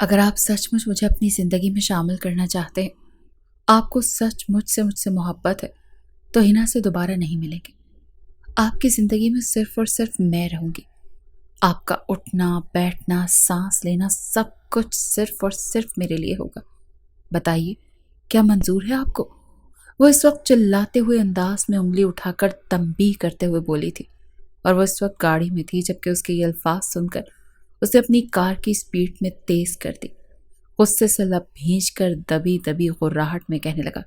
اگر آپ سچ مچ مجھے اپنی زندگی میں شامل کرنا چاہتے ہیں، آپ کو سچ مجھ سے محبت ہے، تو ہنا سے دوبارہ نہیں ملیں گے۔ آپ کی زندگی میں صرف اور صرف میں رہوں گی۔ آپ کا اٹھنا بیٹھنا سانس لینا سب کچھ صرف اور صرف میرے لیے ہوگا۔ بتائیے، کیا منظور ہے آپ کو؟ وہ اس وقت چلاتے ہوئے انداز میں انگلی اٹھا کر تنبیہ کرتے ہوئے بولی تھی، اور وہ اس وقت گاڑی میں تھی جبکہ اس کے یہ الفاظ سن کر اسے اپنی کار کی سپیڈ میں تیز کر دی۔ غصے سے لب بھینچ کر دبی دبی غراہٹ میں کہنے لگا،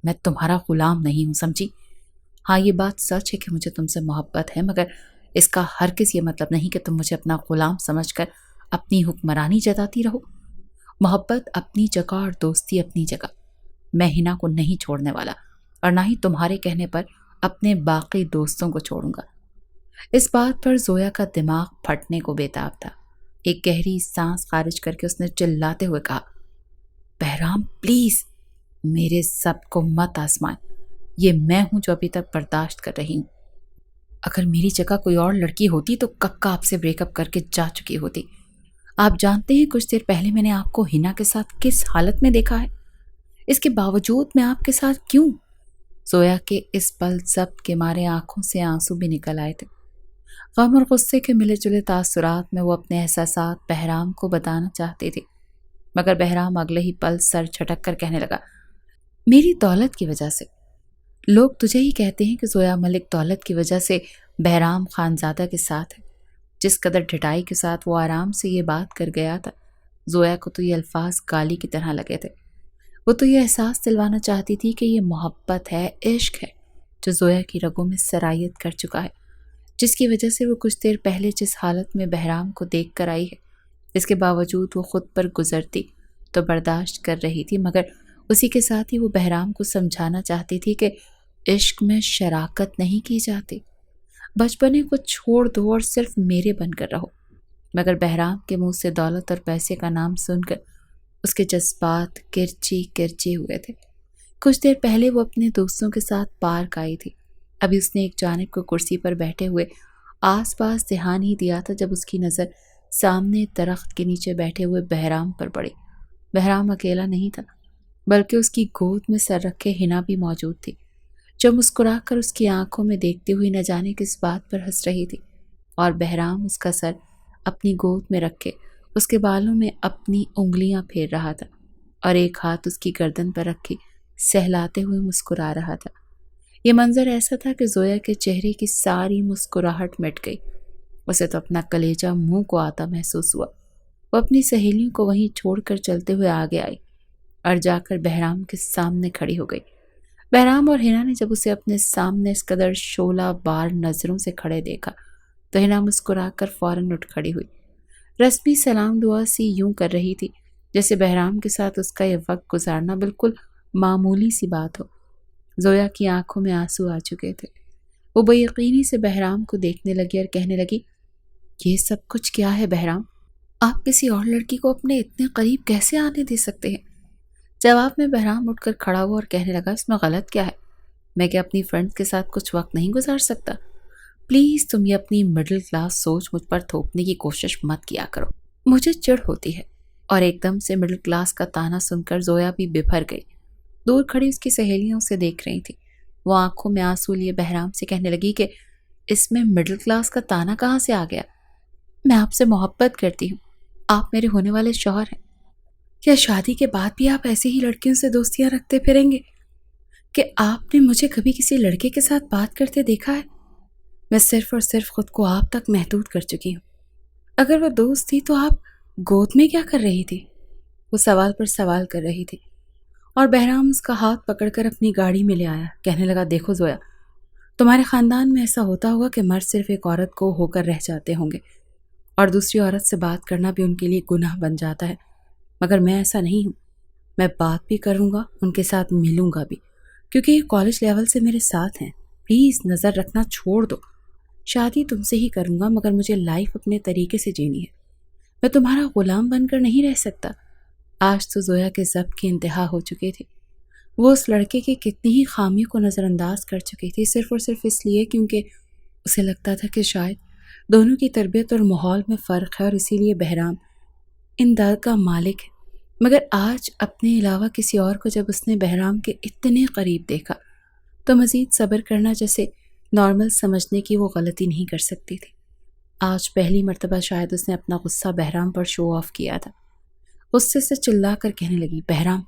میں تمہارا غلام نہیں ہوں، سمجھی؟ ہاں، یہ بات سچ ہے کہ مجھے تم سے محبت ہے، مگر اس کا ہرگز یہ مطلب نہیں کہ تم مجھے اپنا غلام سمجھ کر اپنی حکمرانی جتاتی رہو۔ محبت اپنی جگہ اور دوستی اپنی جگہ۔ میں ہنا کو نہیں چھوڑنے والا، اور نہ ہی تمہارے کہنے پر اپنے باقی دوستوں کو چھوڑوں گا۔ اس بات پر زویا کا دماغ پھٹنے کو بیتاب تھا۔ ایک گہری سانس خارج کر کے اس نے چلاتے ہوئے کہا، بہرام پلیز میرے سب کو مت آزمائیں، یہ میں ہوں جو ابھی تک برداشت کر رہی ہوں۔ اگر میری جگہ کوئی اور لڑکی ہوتی تو کب کا آپ سے بریک اپ کر کے جا چکی ہوتی۔ آپ جانتے ہیں کچھ دیر پہلے میں نے آپ کو ہنا کے ساتھ کس حالت میں دیکھا ہے؟ اس کے باوجود میں آپ کے ساتھ کیوں؟ زویا کے اس پل ضبط کے مارے آنکھوں سے آنسو بھی نکل آئے تھے۔ غم اور غصے کے ملے جلے تاثرات میں وہ اپنے احساسات بہرام کو بتانا چاہتی تھی، مگر بہرام اگلے ہی پل سر جھٹک کر کہنے لگا، میری دولت کی وجہ سے۔ لوگ تجھے ہی کہتے ہیں کہ زویا ملک دولت کی وجہ سے بہرام خانزادہ کے ساتھ ہے۔ جس قدر ڈھٹائی کے ساتھ وہ آرام سے یہ بات کر گیا تھا، زویا کو تو یہ الفاظ گالی کی طرح لگے تھے۔ وہ تو یہ احساس دلوانا چاہتی تھی کہ یہ محبت ہے، عشق ہے، جو زویا کی رگوں میں سرایت کر چکا ہے، جس کی وجہ سے وہ کچھ دیر پہلے جس حالت میں بہرام کو دیکھ کر آئی ہے، اس کے باوجود وہ خود پر گزرتی تو برداشت کر رہی تھی، مگر اسی کے ساتھ ہی وہ بہرام کو سمجھانا چاہتی تھی کہ عشق میں شراکت نہیں کی جاتی، بچپنے کو چھوڑ دو اور صرف میرے بن کر رہو۔ مگر بہرام کے منہ سے دولت اور پیسے کا نام سن کر اس کے جذبات کرچی کرچی ہوئے تھے۔ کچھ دیر پہلے وہ اپنے دوستوں کے ساتھ پارک آئی تھی، ابھی اس نے ایک جانب کو کرسی پر بیٹھے ہوئے آس پاس دھیان ہی دیا تھا جب اس کی نظر سامنے درخت کے نیچے بیٹھے ہوئے بہرام پر پڑی۔ بہرام اکیلا نہیں تھا، بلکہ اس کی گود میں سر رکھے ہنا بھی موجود تھی، جو مسکرا کر اس کی آنکھوں میں دیکھتے ہوئی نہ جانے کس بات پر ہنس رہی تھی، اور بہرام اس کا سر اپنی گود میں رکھے اس کے بالوں میں اپنی انگلیاں پھیر رہا تھا، اور ایک ہاتھ اس کی گردن پر رکھی سہلاتے ہوئے مسکرا رہا تھا۔ یہ منظر ایسا تھا کہ زویا کے چہرے کی ساری مسکراہٹ مٹ گئی۔ اسے تو اپنا کلیجہ منہ کو آتا محسوس ہوا۔ وہ اپنی سہیلیوں کو وہیں چھوڑ کر چلتے ہوئے آگے آئی اور جا کر بہرام کے سامنے کھڑی ہو گئی۔ بہرام اور ہنا نے جب اسے اپنے سامنے اس قدر شعلہ بار نظروں سے کھڑے دیکھا تو ہنا مسکرا کر فوراً اٹھ کھڑی ہوئی، رسمی سلام دعا سی یوں کر رہی تھی جیسے بہرام کے ساتھ اس کا یہ وقت گزارنا بالکل معمولی سی بات ہو۔ زویا کی آنکھوں میں آنسو آ چکے تھے۔ وہ بے یقینی سے بہرام کو دیکھنے لگی اور کہنے لگی، یہ سب کچھ کیا ہے بہرام؟ آپ کسی اور لڑکی کو اپنے اتنے قریب کیسے آنے دے سکتے ہیں؟ جواب میں بہرام اٹھ کر کھڑا ہوا اور کہنے لگا، اس میں غلط کیا ہے؟ میں کیا اپنی فرینڈز کے ساتھ کچھ وقت نہیں گزار سکتا؟ پلیز تم یہ اپنی مڈل کلاس سوچ مجھ پر تھوپنے کی کوشش مت کیا کرو، مجھے چڑ ہوتی ہے۔ اور ایک دم سے مڈل کلاس کا تانا سن کر زویا بھی ببھر گئی۔ دور کھڑی اس کی سہیلیاں اسے دیکھ رہی تھیں۔ وہ آنکھوں میں آنسو لیے بہرام سے کہنے لگی کہ اس میں مڈل کلاس کا تانا کہاں سے آ گیا؟ میں آپ سے محبت کرتی ہوں، آپ میرے ہونے والے شوہر ہیں۔ کیا شادی کے بعد بھی آپ ایسی ہی لڑکیوں سے دوستیاں رکھتے پھریں گے؟ کہ آپ نے مجھے کبھی کسی لڑکے کے ساتھ بات کرتے دیکھا ہے؟ میں صرف اور صرف خود کو آپ تک محدود کر چکی ہوں۔ اگر وہ دوست تھی تو آپ گود میں کیا کر رہی تھی؟ وہ سوال پر سوال کر رہی تھی، اور بہرام اس کا ہاتھ پکڑ کر اپنی گاڑی میں لے آیا، کہنے لگا، دیکھو زویا، تمہارے خاندان میں ایسا ہوتا ہوگا کہ مرد صرف ایک عورت کو ہو کر رہ جاتے ہوں گے، اور دوسری عورت سے بات کرنا بھی ان کے لیے گناہ بن جاتا ہے، مگر میں ایسا نہیں ہوں۔ میں بات بھی کروں گا، ان کے ساتھ ملوں گا بھی، کیونکہ یہ کالج لیول سے میرے ساتھ ہیں۔ پلیز نظر رکھنا چھوڑ دو۔ شادی تم سے ہی کروں گا، مگر مجھے لائف اپنے طریقے سے جینی ہے۔ میں تمہارا غلام بن کر نہیں رہ سکتا۔ آج تو زویا کے ضبط کی انتہا ہو چکی تھی۔ وہ اس لڑکے کی کتنی ہی خامیوں کو نظر انداز کر چکی تھی، صرف اور صرف اس لیے کیونکہ اسے لگتا تھا کہ شاید دونوں کی تربیت اور ماحول میں فرق ہے، اور اسی لیے بہرام ان درد کا مالک ہے، مگر آج اپنے علاوہ کسی اور کو جب اس نے بہرام کے اتنے قریب دیکھا تو مزید صبر کرنا جیسے نارمل سمجھنے کی وہ غلطی نہیں کر سکتی تھی۔ آج پہلی مرتبہ شاید اس نے اپنا غصہ بہرام پر شو آف کیا تھا۔ غصے سے چلا کر کہنے لگی، بہرام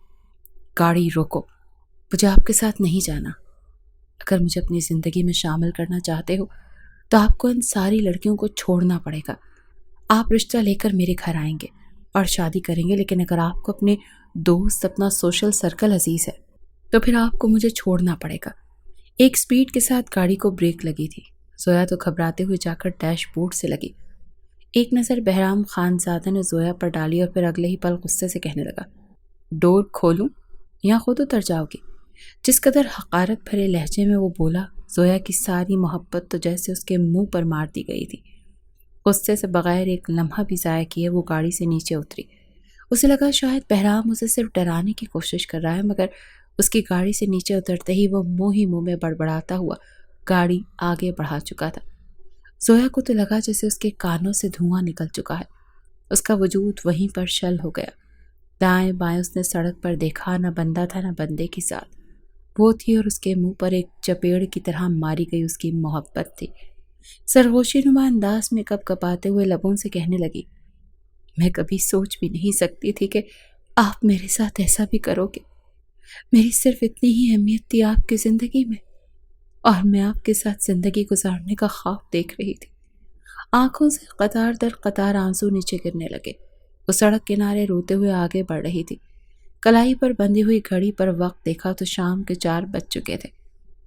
گاڑی روکو، مجھے آپ کے ساتھ نہیں جانا۔ اگر مجھے اپنی زندگی میں شامل کرنا چاہتے ہو تو آپ کو ان ساری لڑکیوں کو چھوڑنا پڑے گا۔ آپ رشتہ لے کر میرے گھر آئیں گے اور شادی کریں گے، لیکن اگر آپ کو اپنے دوست، اپنا سوشل سرکل عزیز ہے تو پھر آپ کو مجھے چھوڑنا پڑے گا۔ ایک سپیڈ کے ساتھ گاڑی کو بریک لگی تھی۔ زویا تو گھبراتے ہوئے جا کر ڈیش بورڈ سے لگی۔ ایک نظر بہرام خانزادہ نے زویا پر ڈالی اور پھر اگلے ہی پل غصے سے کہنے لگا، ڈور کھولوں یا خود اتر جاؤ گی؟ جس قدر حقارت بھرے لہجے میں وہ بولا، زویا کی ساری محبت تو جیسے اس کے منہ پر مار دی گئی تھی۔ غصے سے بغیر ایک لمحہ بھی ضائع کیے وہ گاڑی سے نیچے اتری۔ اسے لگا شاید بہرام اسے صرف ڈرانے کی کوشش کر رہا ہے، مگر اس کی گاڑی سے نیچے اترتے ہی وہ منہ ہی منہ میں بڑبڑاتا ہوا گاڑی آگے بڑھا چکا تھا۔ زویا کو تو لگا جیسے اس کے کانوں سے دھواں نکل چکا ہے۔ اس کا وجود وہیں پر شل ہو گیا۔ دائیں بائیں اس نے سڑک پر دیکھا، نہ بندہ تھا نہ بندے کی ذات۔ وہ تھی اور اس کے منہ پر ایک چپیڑ کی طرح ماری گئی اس کی محبت تھی۔ سرگوشی نما انداز میں کپ کپاتے ہوئے لبوں سے کہنے لگی، میں کبھی سوچ بھی نہیں سکتی تھی کہ آپ میرے ساتھ ایسا بھی کرو گے۔ میری صرف اتنی ہی اہمیت تھی آپ کی زندگی میں، اور میں آپ کے ساتھ زندگی گزارنے کا خواب دیکھ رہی تھی۔ آنکھوں سے قطار در قطار آنسو نیچے گرنے لگے۔ وہ سڑک کنارے روتے ہوئے آگے بڑھ رہی تھی۔ کلائی پر بندھی ہوئی گھڑی پر وقت دیکھا تو شام کے 4 بج چکے تھے۔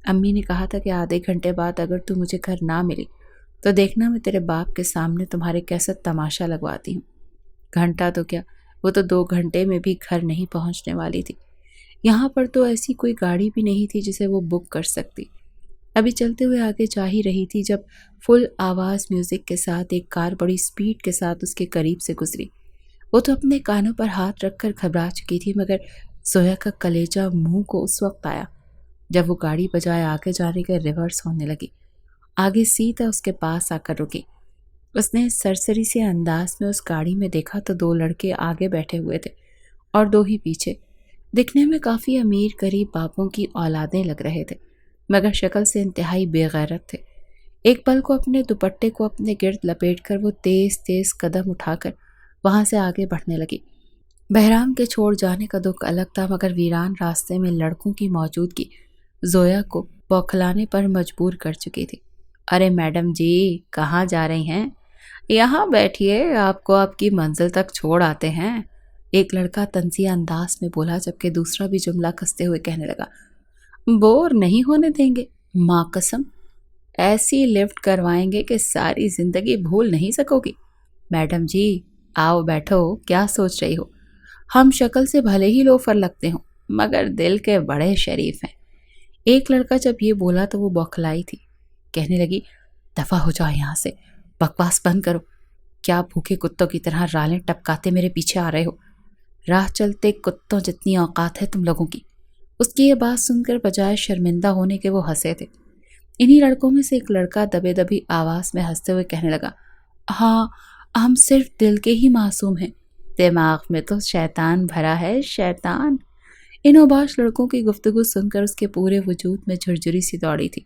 امی نے کہا تھا کہ آدھے گھنٹے بعد اگر تو مجھے گھر نہ ملی تو دیکھنا میں تیرے باپ کے سامنے تمہارے کیسا تماشا لگواتی ہوں۔ گھنٹہ تو کیا، وہ تو 2 گھنٹے میں بھی گھر نہیں پہنچنے والی تھی۔ یہاں پر تو ایسی کوئی گاڑی بھی نہیں تھی جسے وہ بک کر سکتی۔ ابھی چلتے ہوئے آگے جا ہی رہی تھی جب فل آواز میوزک کے ساتھ ایک کار بڑی سپیڈ کے ساتھ اس کے قریب سے گزری۔ وہ تو اپنے کانوں پر ہاتھ رکھ کر گھبرا چکی تھی، مگر زویا کا کلیجہ منہ کو اس وقت آیا جب وہ گاڑی بجائے آگے جانے کے ریورس ہونے لگی۔ آگے سیدھا اس کے پاس آ کر رکی۔ اس نے سرسری سے انداز میں اس گاڑی میں دیکھا تو 2 لڑکے آگے بیٹھے ہوئے تھے اور 2 ہی پیچھے۔ دکھنے میں کافی امیر غریب باپوں کی اولادیں لگ رہے تھے، مگر شکل سے انتہائی بے غیرت تھے۔ ایک پل کو اپنے دوپٹے کو اپنے گرد لپیٹ کر وہ تیز تیز قدم اٹھا کر وہاں سے آگے بڑھنے لگی۔ بہرام کے چھوڑ جانے کا دکھ الگ تھا، مگر ویران راستے میں لڑکوں کی موجودگی زویا کو بوکھلانے پر مجبور کر چکی تھی۔ ارے میڈم جی، کہاں جا رہی ہیں؟ یہاں بیٹھیے، آپ کو آپ کی منزل تک چھوڑ آتے ہیں۔ ایک لڑکا طنزیہ انداز میں بولا، جبکہ دوسرا بھی جملہ کستے ہوئے کہنے لگا، بور نہیں ہونے دیں گے، ماں قسم ایسی لفٹ کروائیں گے کہ ساری زندگی بھول نہیں سکو گی۔ میڈم جی آؤ بیٹھو، کیا سوچ رہی ہو؟ ہم شکل سے بھلے ہی لوفر لگتے ہوں، مگر دل کے بڑے شریف ہیں۔ ایک لڑکا جب یہ بولا تو وہ بوکھلائی تھی، کہنے لگی، دفع ہو جاؤ یہاں سے، بکواس بند کرو۔ کیا بھوکے کتوں کی طرح رالیں ٹپکاتے میرے پیچھے آ رہے ہو؟ راہ چلتے کتوں جتنی اوقات ہے تم لوگوں کی۔ اس کی یہ بات سن کر بجائے شرمندہ ہونے کے وہ ہنسے تھے۔ انہی لڑکوں میں سے ایک لڑکا دبے دبی آواز میں ہنستے ہوئے کہنے لگا، ہاں ہم صرف دل کے ہی معصوم ہیں، دماغ میں تو شیطان بھرا ہے، شیطان۔ ان اوباش لڑکوں کی گفتگو سن کر اس کے پورے وجود میں جھرجھری سی دوڑی تھی۔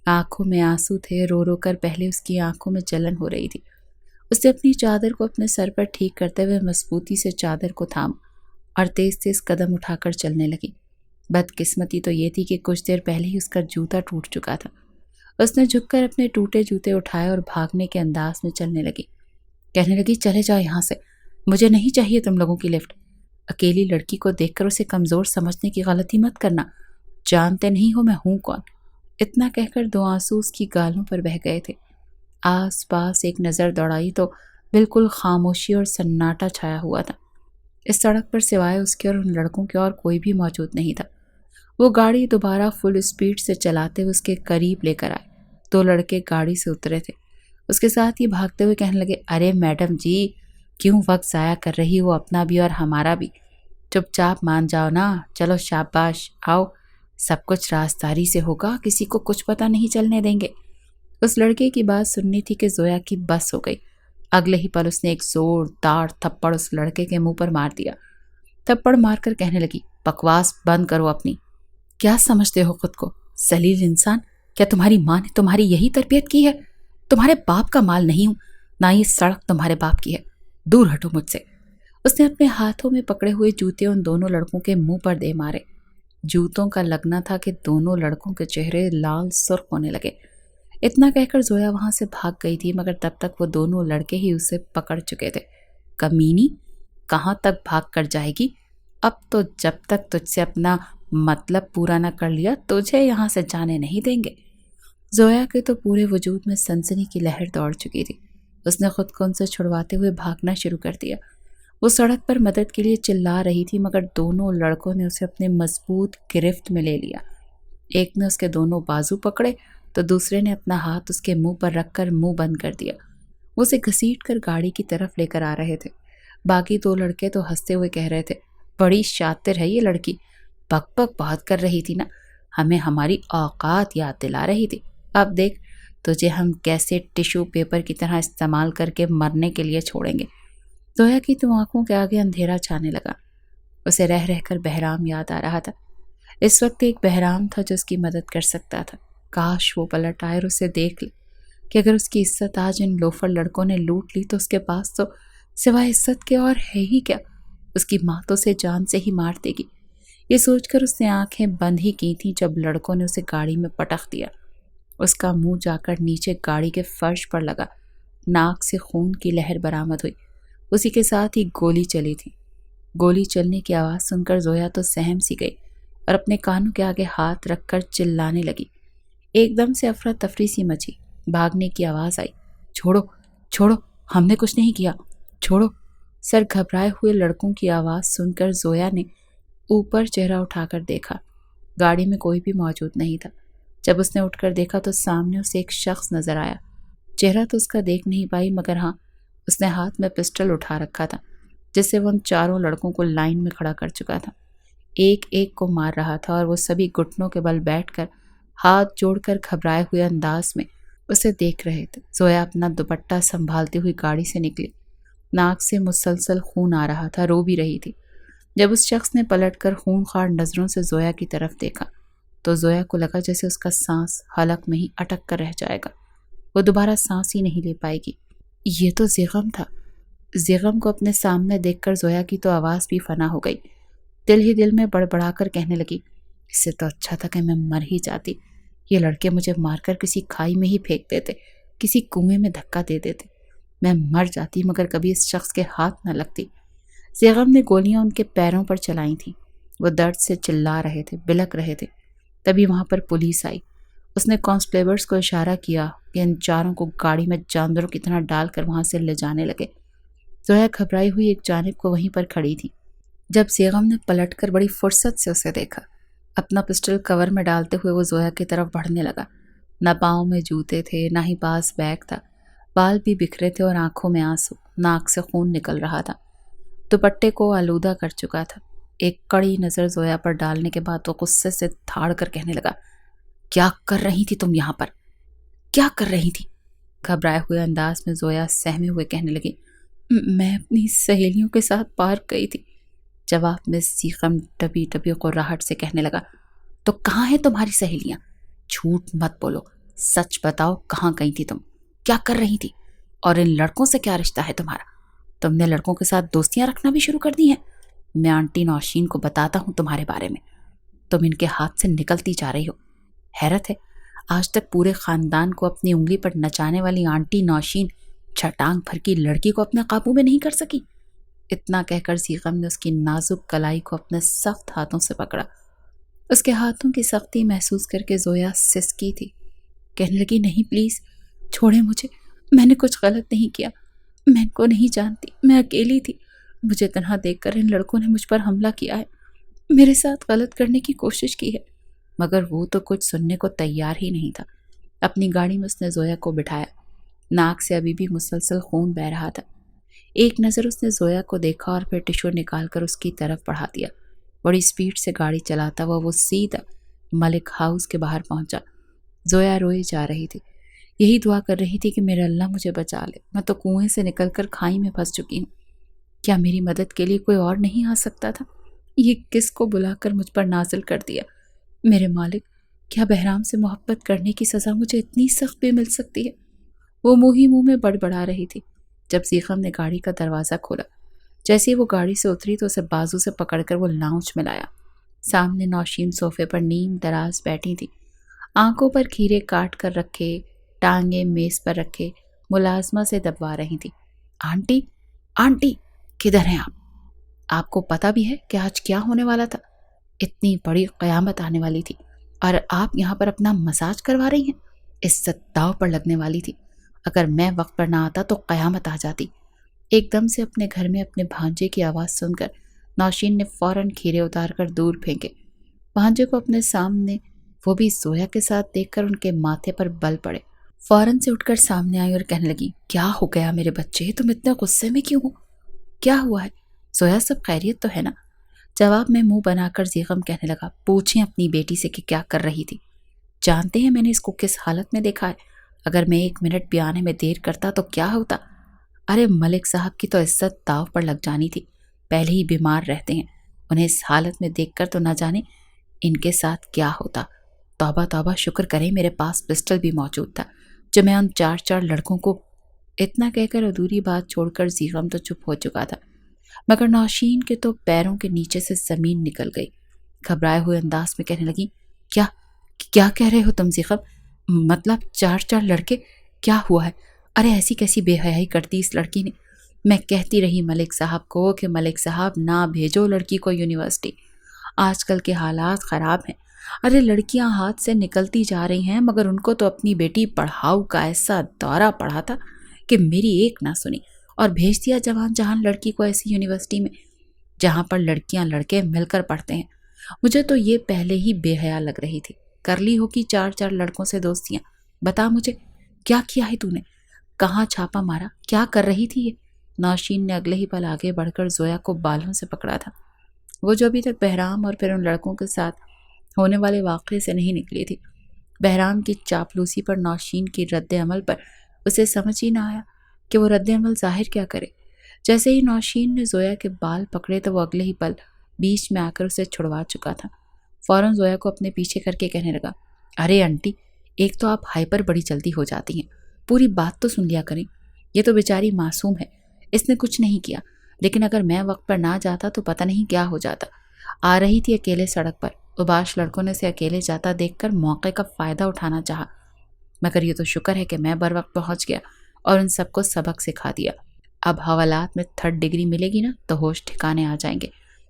آنکھوں میں آنسو تھے، رو رو کر پہلے اس کی آنکھوں میں جلن ہو رہی تھی۔ اس نے اپنی چادر کو اپنے سر پر ٹھیک کرتے ہوئے مضبوطی سے چادر کو تھام اور تیز تیز قدم اٹھا کر چلنے لگی۔ بدقسمتی تو یہ تھی کہ کچھ دیر پہلے ہی اس کا جوتا ٹوٹ چکا تھا۔ اس نے جھک کر اپنے ٹوٹے جوتے اٹھائے اور بھاگنے کے انداز میں چلنے لگی۔ کہنے لگی، چلے جاؤ یہاں سے، مجھے نہیں چاہیے تم لوگوں کی لفٹ۔ اکیلی لڑکی کو دیکھ کر اسے کمزور سمجھنے کی غلطی مت کرنا، جانتے نہیں ہو میں ہوں کون۔ اتنا کہہ کر 2 آنسو اس کی گالوں پر بہہ گئے تھے۔ آس پاس ایک نظر دوڑائی تو بالکل خاموشی اور سناٹا چھایا ہوا تھا۔ اس سڑک پر سوائے اس کے اور ان لڑکوں کے اور کوئی بھی موجود نہیں تھا۔ وہ گاڑی دوبارہ فل اسپیڈ سے چلاتے ہوئے اس کے قریب لے کر آئے۔ 2 لڑکے گاڑی سے اترے تھے۔ اس کے ساتھ ہی بھاگتے ہوئے کہنے لگے، ارے میڈم جی، کیوں وقت ضائع کر رہی ہو، اپنا بھی اور ہمارا بھی؟ چپ چاپ مان جاؤ نا، چلو شاباش، آؤ، سب کچھ رازداری سے ہوگا، کسی کو کچھ پتہ نہیں چلنے دیں گے۔ اس لڑکے کی بات سننی تھی کہ زویا کی بس ہو گئی۔ اگلے ہی پل اس نے ایک زوردار تھپڑ اس لڑکے کے منہ پر مار دیا۔ تھپڑ مار کر کہنے لگی، بکواس بند کرو اپنی۔ کیا سمجھتے ہو خود کو، ذلیل انسان؟ کیا تمہاری ماں نے تمہاری یہی تربیت کی ہے؟ تمہارے باپ کا مال نہیں ہوں، نہ یہ سڑک تمہارے باپ کی ہے، دور ہٹو مجھ سے۔ اس نے اپنے ہاتھوں میں پکڑے ہوئے جوتے ان دونوں لڑکوں کے منہ پر دے مارے۔ جوتوں کا لگنا تھا کہ دونوں لڑکوں کے چہرے لال سرخ ہونے لگے۔ اتنا کہہ کر زویا وہاں سے بھاگ گئی تھی، مگر تب تک وہ دونوں لڑکے ہی اسے پکڑ چکے تھے۔ کمینی، کہاں تک بھاگ کر جائے گی؟ اب تو جب تک تجھ سے اپنا مطلب پورا نہ کر لیا تجھے یہاں سے جانے نہیں دیں گے۔ زویا کے تو پورے وجود میں سنسنی کی لہر دوڑ چکی تھی۔ اس نے خود کو ان سے چھڑواتے ہوئے بھاگنا شروع کر دیا۔ وہ سڑک پر مدد کے لیے چلا رہی تھی، مگر دونوں لڑکوں نے اسے اپنے مضبوط گرفت میں لے لیا۔ ایک نے اس کے دونوں بازو پکڑے تو دوسرے نے اپنا ہاتھ اس کے منہ پر رکھ کر منہ بند کر دیا۔ وہ اسے گھسیٹ کر گاڑی کی طرف لے کر آ رہے تھے۔ باقی دو لڑکے تو ہنستے ہوئے کہہ رہے تھے، بڑی شاطر ہے یہ لڑکی، بک بک بہت کر رہی تھی نا، ہمیں ہماری اوقات یاد دلا رہی تھی۔ اب دیکھ تجھے ہم کیسے ٹشو پیپر کی طرح استعمال کر کے مرنے کے لیے چھوڑیں گے۔ زویا کی تو آنکھوں کے آگے اندھیرا چھانے لگا۔ اسے رہ رہ کر بہرام یاد آ رہا تھا۔ اس وقت ایک بہرام تھا جو اس کی مدد کر سکتا تھا۔ کاش وہ پلٹ آئے اور اسے دیکھ لے کہ اگر اس کی عزت آج ان لوفر لڑکوں نے لوٹ لی تو اس کے پاس تو سوائے عزت کے اور ہے ہی کیا؟ اس کی ماں تو اسے جان سے ہی مار دے گی۔ یہ سوچ کر اس نے آنکھیں بند ہی کی تھیں جب لڑکوں نے اسے گاڑی میں پٹخ دیا۔ اس کا منہ جا کر نیچے گاڑی کے فرش پر لگا۔ ناک سے خون کی لہر برآمد ہوئی۔ اسی کے ساتھ ہی گولی چلی تھی۔ گولی چلنے کی آواز سن کر زویا تو سہم سی گئی اور اپنے کانوں کے آگے ہاتھ رکھ کر چلانے لگی۔ ایک دم سے افراتفری سی مچی، بھاگنے کی آواز آئی، چھوڑو چھوڑو، ہم نے کچھ نہیں کیا، چھوڑو۔ سر گھبرائے ہوئے لڑکوں کی آواز سن کر زویا نے اوپر چہرہ اٹھا کر دیکھا۔ گاڑی میں کوئی بھی موجود نہیں تھا۔ جب اس نے اٹھ کر دیکھا تو سامنے اسے ایک شخص نظر آیا۔ چہرہ تو اس کا دیکھ نہیں پائی، مگر ہاں اس نے ہاتھ میں پسٹل اٹھا رکھا تھا جس سے وہ ان چاروں لڑکوں کو لائن میں کھڑا کر چکا تھا۔ ایک ایک کو مار رہا تھا اور وہ سبھی گھٹنوں کے بل بیٹھ کر ہاتھ جوڑ کر گھبرائے ہوئے انداز میں اسے دیکھ رہے تھے۔ زویا اپنا دوپٹہ سنبھالتی ہوئی گاڑی سے نکلی۔ ناک سے مسلسل خون آ رہا تھا، رو بھی رہی تھی۔ جب اس شخص نے پلٹ کر خونخوار نظروں سے زویا کی طرف دیکھا تو زویا کو لگا جیسے اس کا سانس حلق میں ہی اٹک کر رہ جائے گا، وہ دوبارہ سانس ہی نہیں لے پائے گی۔ یہ تو زیغم تھا۔ زیغم کو اپنے سامنے دیکھ کر زویا کی تو آواز بھی فنا ہو گئی۔ دل ہی دل میں بڑبڑا کر کہنے لگی، اس سے تو اچھا تھا کہ میں مر ہی جاتی۔ یہ لڑکے مجھے مار کر کسی کھائی میں ہی پھینک دیتے، کسی کنویں میں دھکا دے دیتے، میں مر جاتی مگر کبھی اس شخص کے ہاتھ نہ لگتی۔ زیغم نے گولیاں ان کے پیروں پر چلائی تھیں۔ وہ درد سے چلا رہے تھے، بلک رہے تھے۔ تبھی وہاں پر پولیس آئی۔ اس نے کانسٹیبلز کو اشارہ کیا کہ ان چاروں کو گاڑی میں جانداروں کی طرح ڈال کر وہاں سے لے جانے لگے۔ زویا گھبرائی ہوئی ایک جانب کو وہیں پر کھڑی تھی۔ جب زیغم نے پلٹ کر بڑی فرصت سے اسے دیکھا، اپنا پسٹل کور میں ڈالتے ہوئے وہ زویا کی طرف بڑھنے لگا۔ نہ پاؤں میں جوتے تھے، نہ ہی پاس بیگ تھا، بال بھی بکھرے تھے اور آنکھوں میں آنسو، ناک سے خون نکل رہا تھا، دوپٹے کو آلودہ کر چکا تھا۔ ایک کڑی نظر زویا پر ڈالنے کے بعد وہ غصے سے دھاڑ کر کہنے لگا، کیا کر رہی تھی تم یہاں پر؟ کیا کر رہی تھی؟ گھبرائے ہوئے انداز میں زویا سہمے ہوئے کہنے لگی، میں اپنی سہیلیوں کے ساتھ پارک گئی تھی۔ جواب میں زیغم ڈبی ڈبی قراہٹ سے کہنے لگا، تو کہاں ہیں تمہاری سہیلیاں؟ جھوٹ مت بولو، سچ بتاؤ، کہاں گئی تھی تم؟ کیا کر رہی تھی؟ اور ان لڑکوں سے کیا رشتہ ہے تمہارا؟ تم نے لڑکوں کے ساتھ دوستیاں رکھنا بھی شروع کر دی ہیں؟ میں آنٹی نوشین کو بتاتا ہوں تمہارے بارے میں، تم ان کے ہاتھ سے نکلتی جا رہی ہو۔ حیرت ہے، آج تک پورے خاندان کو اپنی انگلی پر نچانے والی آنٹی نوشین چھٹانگ بھر کی لڑکی کو اپنے قابو میں نہیں کر سکی۔ اتنا کہہ کر زیغم نے اس کی نازک کلائی کو اپنے سخت ہاتھوں سے پکڑا۔ اس کے ہاتھوں کی سختی محسوس کر کے زویا سسکی تھی، کہنے لگی، نہیں پلیز چھوڑیں مجھے، میں نے کچھ غلط نہیں کیا، میں ان کو نہیں جانتی، میں اکیلی تھی، مجھے تنہا دیکھ کر ان لڑکوں نے مجھ پر حملہ کیا ہے، میرے ساتھ غلط کرنے کی کوشش کی ہے۔ مگر وہ تو کچھ سننے کو تیار ہی نہیں تھا۔ اپنی گاڑی میں اس نے زویا کو بٹھایا۔ ناک سے ابھی بھی مسلسل خون بہہ رہا تھا۔ ایک نظر اس نے زویا کو دیکھا اور پھر ٹشو نکال کر اس کی طرف بڑھا دیا۔ بڑی سپیڈ سے گاڑی چلاتا ہوا وہ سیدھا ملک ہاؤس کے باہر پہنچا۔ زویا روئی جا رہی تھی۔ یہی دعا کر رہی تھی کہ میرا اللہ مجھے بچا لے، میں تو کنویں سے نکل کر کھائی میں پھنس چکی ہوں۔ کیا میری مدد کے لیے کوئی اور نہیں آ سکتا تھا؟ یہ کس کو بلا کر مجھ پر نازل کر دیا؟ میرے مالک، کیا بہرام سے محبت کرنے کی سزا مجھے اتنی سخت بھی مل سکتی ہے؟ وہ منہ ہی منہ میں بڑبڑا رہی تھی جب زیغم نے گاڑی کا دروازہ کھولا۔ جیسے ہی وہ گاڑی سے اتری تو اسے بازو سے پکڑ کر وہ لاؤنج میں لایا۔ سامنے نوشین صوفے پر نیم دراز بیٹھی تھی، آنکھوں پر کھیرے کاٹ کر رکھے، ٹانگیں میز پر رکھے ملازمہ سے دبوا رہی تھی۔ آنٹی، آنٹی، کدھر ہیں آپ؟ آپ کو پتا بھی ہے کہ آج کیا ہونے والا تھا؟ اتنی بڑی قیامت آنے والی تھی اور آپ یہاں پر اپنا مساج کروا رہی ہیں؟ عزت داؤ پر لگنے والی تھی۔ اگر میں وقت پر نہ آتا تو قیامت آ جاتی۔ ایک دم سے اپنے گھر میں اپنے بھانجے کی آواز سن کر نوشین نے فوراً کھیرے اتار کر دور پھینکے۔ بھانجے کو اپنے سامنے، وہ بھی زویا کے ساتھ دیکھ کر ان کے ماتھے پر بل پڑے۔ فوراً سے اٹھ کر سامنے آئی اور کہنے لگی، کیا ہو گیا میرے بچے؟ تم اتنے غصے میں کیوں ہو؟ کیا ہوا ہے؟ زویا سب خیریت تو ہے نا؟ جواب میں منہ بنا کر زیغم کہنے لگا، پوچھیں اپنی بیٹی سے کہ کیا کر رہی تھی۔ جانتے ہیں میں نے اس کو کس حالت میں دیکھا ہے؟ اگر میں 1 منٹ بھی آنے میں دیر کرتا تو کیا ہوتا؟ ارے ملک صاحب کی تو عزت داو پر لگ جانی تھی، پہلے ہی بیمار رہتے ہیں، انہیں اس حالت میں دیکھ کر تو نہ جانے ان کے ساتھ کیا ہوتا۔ توبہ توبہ، شکر کریں میرے پاس پسٹل بھی موجود تھا جو میں ان 4 لڑکوں کو… اتنا کہہ کر ادھوری بات چھوڑ کر زیغم تو چپ ہو چکا تھا، مگر نوشین کے تو پیروں کے نیچے سے زمین نکل گئی۔ گھبرائے ہوئے انداز میں کہنے لگی، کیا کہہ رہے ہو تم زیغم؟ مطلب 4 لڑکے؟ کیا ہوا ہے؟ ارے ایسی کیسی بے حیائی کرتی اس لڑکی نے؟ میں کہتی رہی ملک صاحب کو کہ ملک صاحب نہ بھیجو لڑکی کو یونیورسٹی، آج کل کے حالات خراب ہیں۔ ارے لڑکیاں ہاتھ سے نکلتی جا رہی ہیں، مگر ان کو تو اپنی بیٹی پڑھاؤ کا ایسا دورہ پڑا تھا کہ میری ایک نہ سنی اور بھیج دیا جوان جہان لڑکی کو ایسی یونیورسٹی میں جہاں پر لڑکیاں لڑکے مل کر پڑھتے ہیں۔ مجھے تو یہ پہلے ہی بے حیا لگ رہی تھی۔ کر لی ہوگی 4 لڑکوں سے دوستیاں۔ بتا مجھے کیا کیا ہے تو نے؟ کہاں چھاپا مارا؟ کیا کر رہی تھی یہ؟ نوشین نے اگلے ہی پل آگے بڑھ کر زویا کو بالوں سے پکڑا تھا، وہ جو ابھی تک بہرام اور پھر ان لڑکوں کے ساتھ ہونے والے واقعے سے نہیں نکلی تھی۔ بہرام کی چاپلوسی پر نوشین کی رد عمل پر اسے سمجھ ہی نہ آیا کہ وہ رد عمل ظاہر کیا کرے۔ جیسے ہی نوشین نے زویا کے بال پکڑے تو وہ اگلے ہی پل بیچ میں آ کر اسے چھڑوا چکا تھا۔ فوراً زویا کو اپنے پیچھے کر کے کہنے لگا، ارے انٹی، ایک تو آپ ہائپر بڑی جلدی ہو جاتی ہیں، پوری بات تو سن لیا کریں۔ یہ تو بیچاری معصوم ہے، اس نے کچھ نہیں کیا، لیکن اگر میں وقت پر نہ جاتا تو پتہ نہیں کیا ہو جاتا۔ آ رہی تھی اکیلے سڑک پر، اباش لڑکوں نے اسے اکیلے جاتا دیکھ کر موقع کا فائدہ اٹھانا چاہا، مگر یہ تو شکر ہے کہ میں بر وقت پہنچ گیا اور ان سب کو سبق سکھا دیا۔ اب حوالات میں 3rd ڈگری ملے گی نا تو ہوش ٹھکانے آ جائیں گے،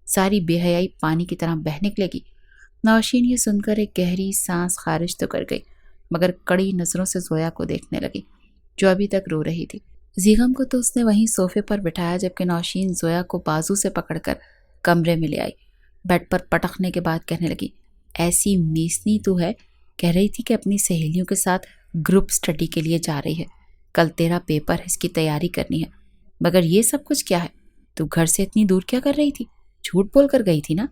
ساری بے حیائی پانی کی طرح بہہ نکلے گی۔ نوشین یہ سن کر ایک گہری سانس خارج تو کر گئی، مگر کڑی نظروں سے زویا کو دیکھنے لگی جو ابھی تک رو رہی تھی۔ زیغم کو تو اس نے وہیں صوفے پر بٹھایا، جبکہ نوشین زویا کو بازو سے پکڑ کر کمرے میں لے آئی۔ بیڈ پر پٹکنے کے بعد کہنے لگی، ایسی میسنی تو ہے، کہہ رہی تھی کہ اپنی سہیلیوں کے ساتھ گروپ سٹڈی کے لیے جا رہی ہے، کل تیرا پیپر ہے، اس کی تیاری کرنی ہے، مگر یہ سب کچھ کیا ہے؟ تو گھر سے اتنی دور کیا کر رہی تھی؟ جھوٹ بول کر گئی تھی نا؟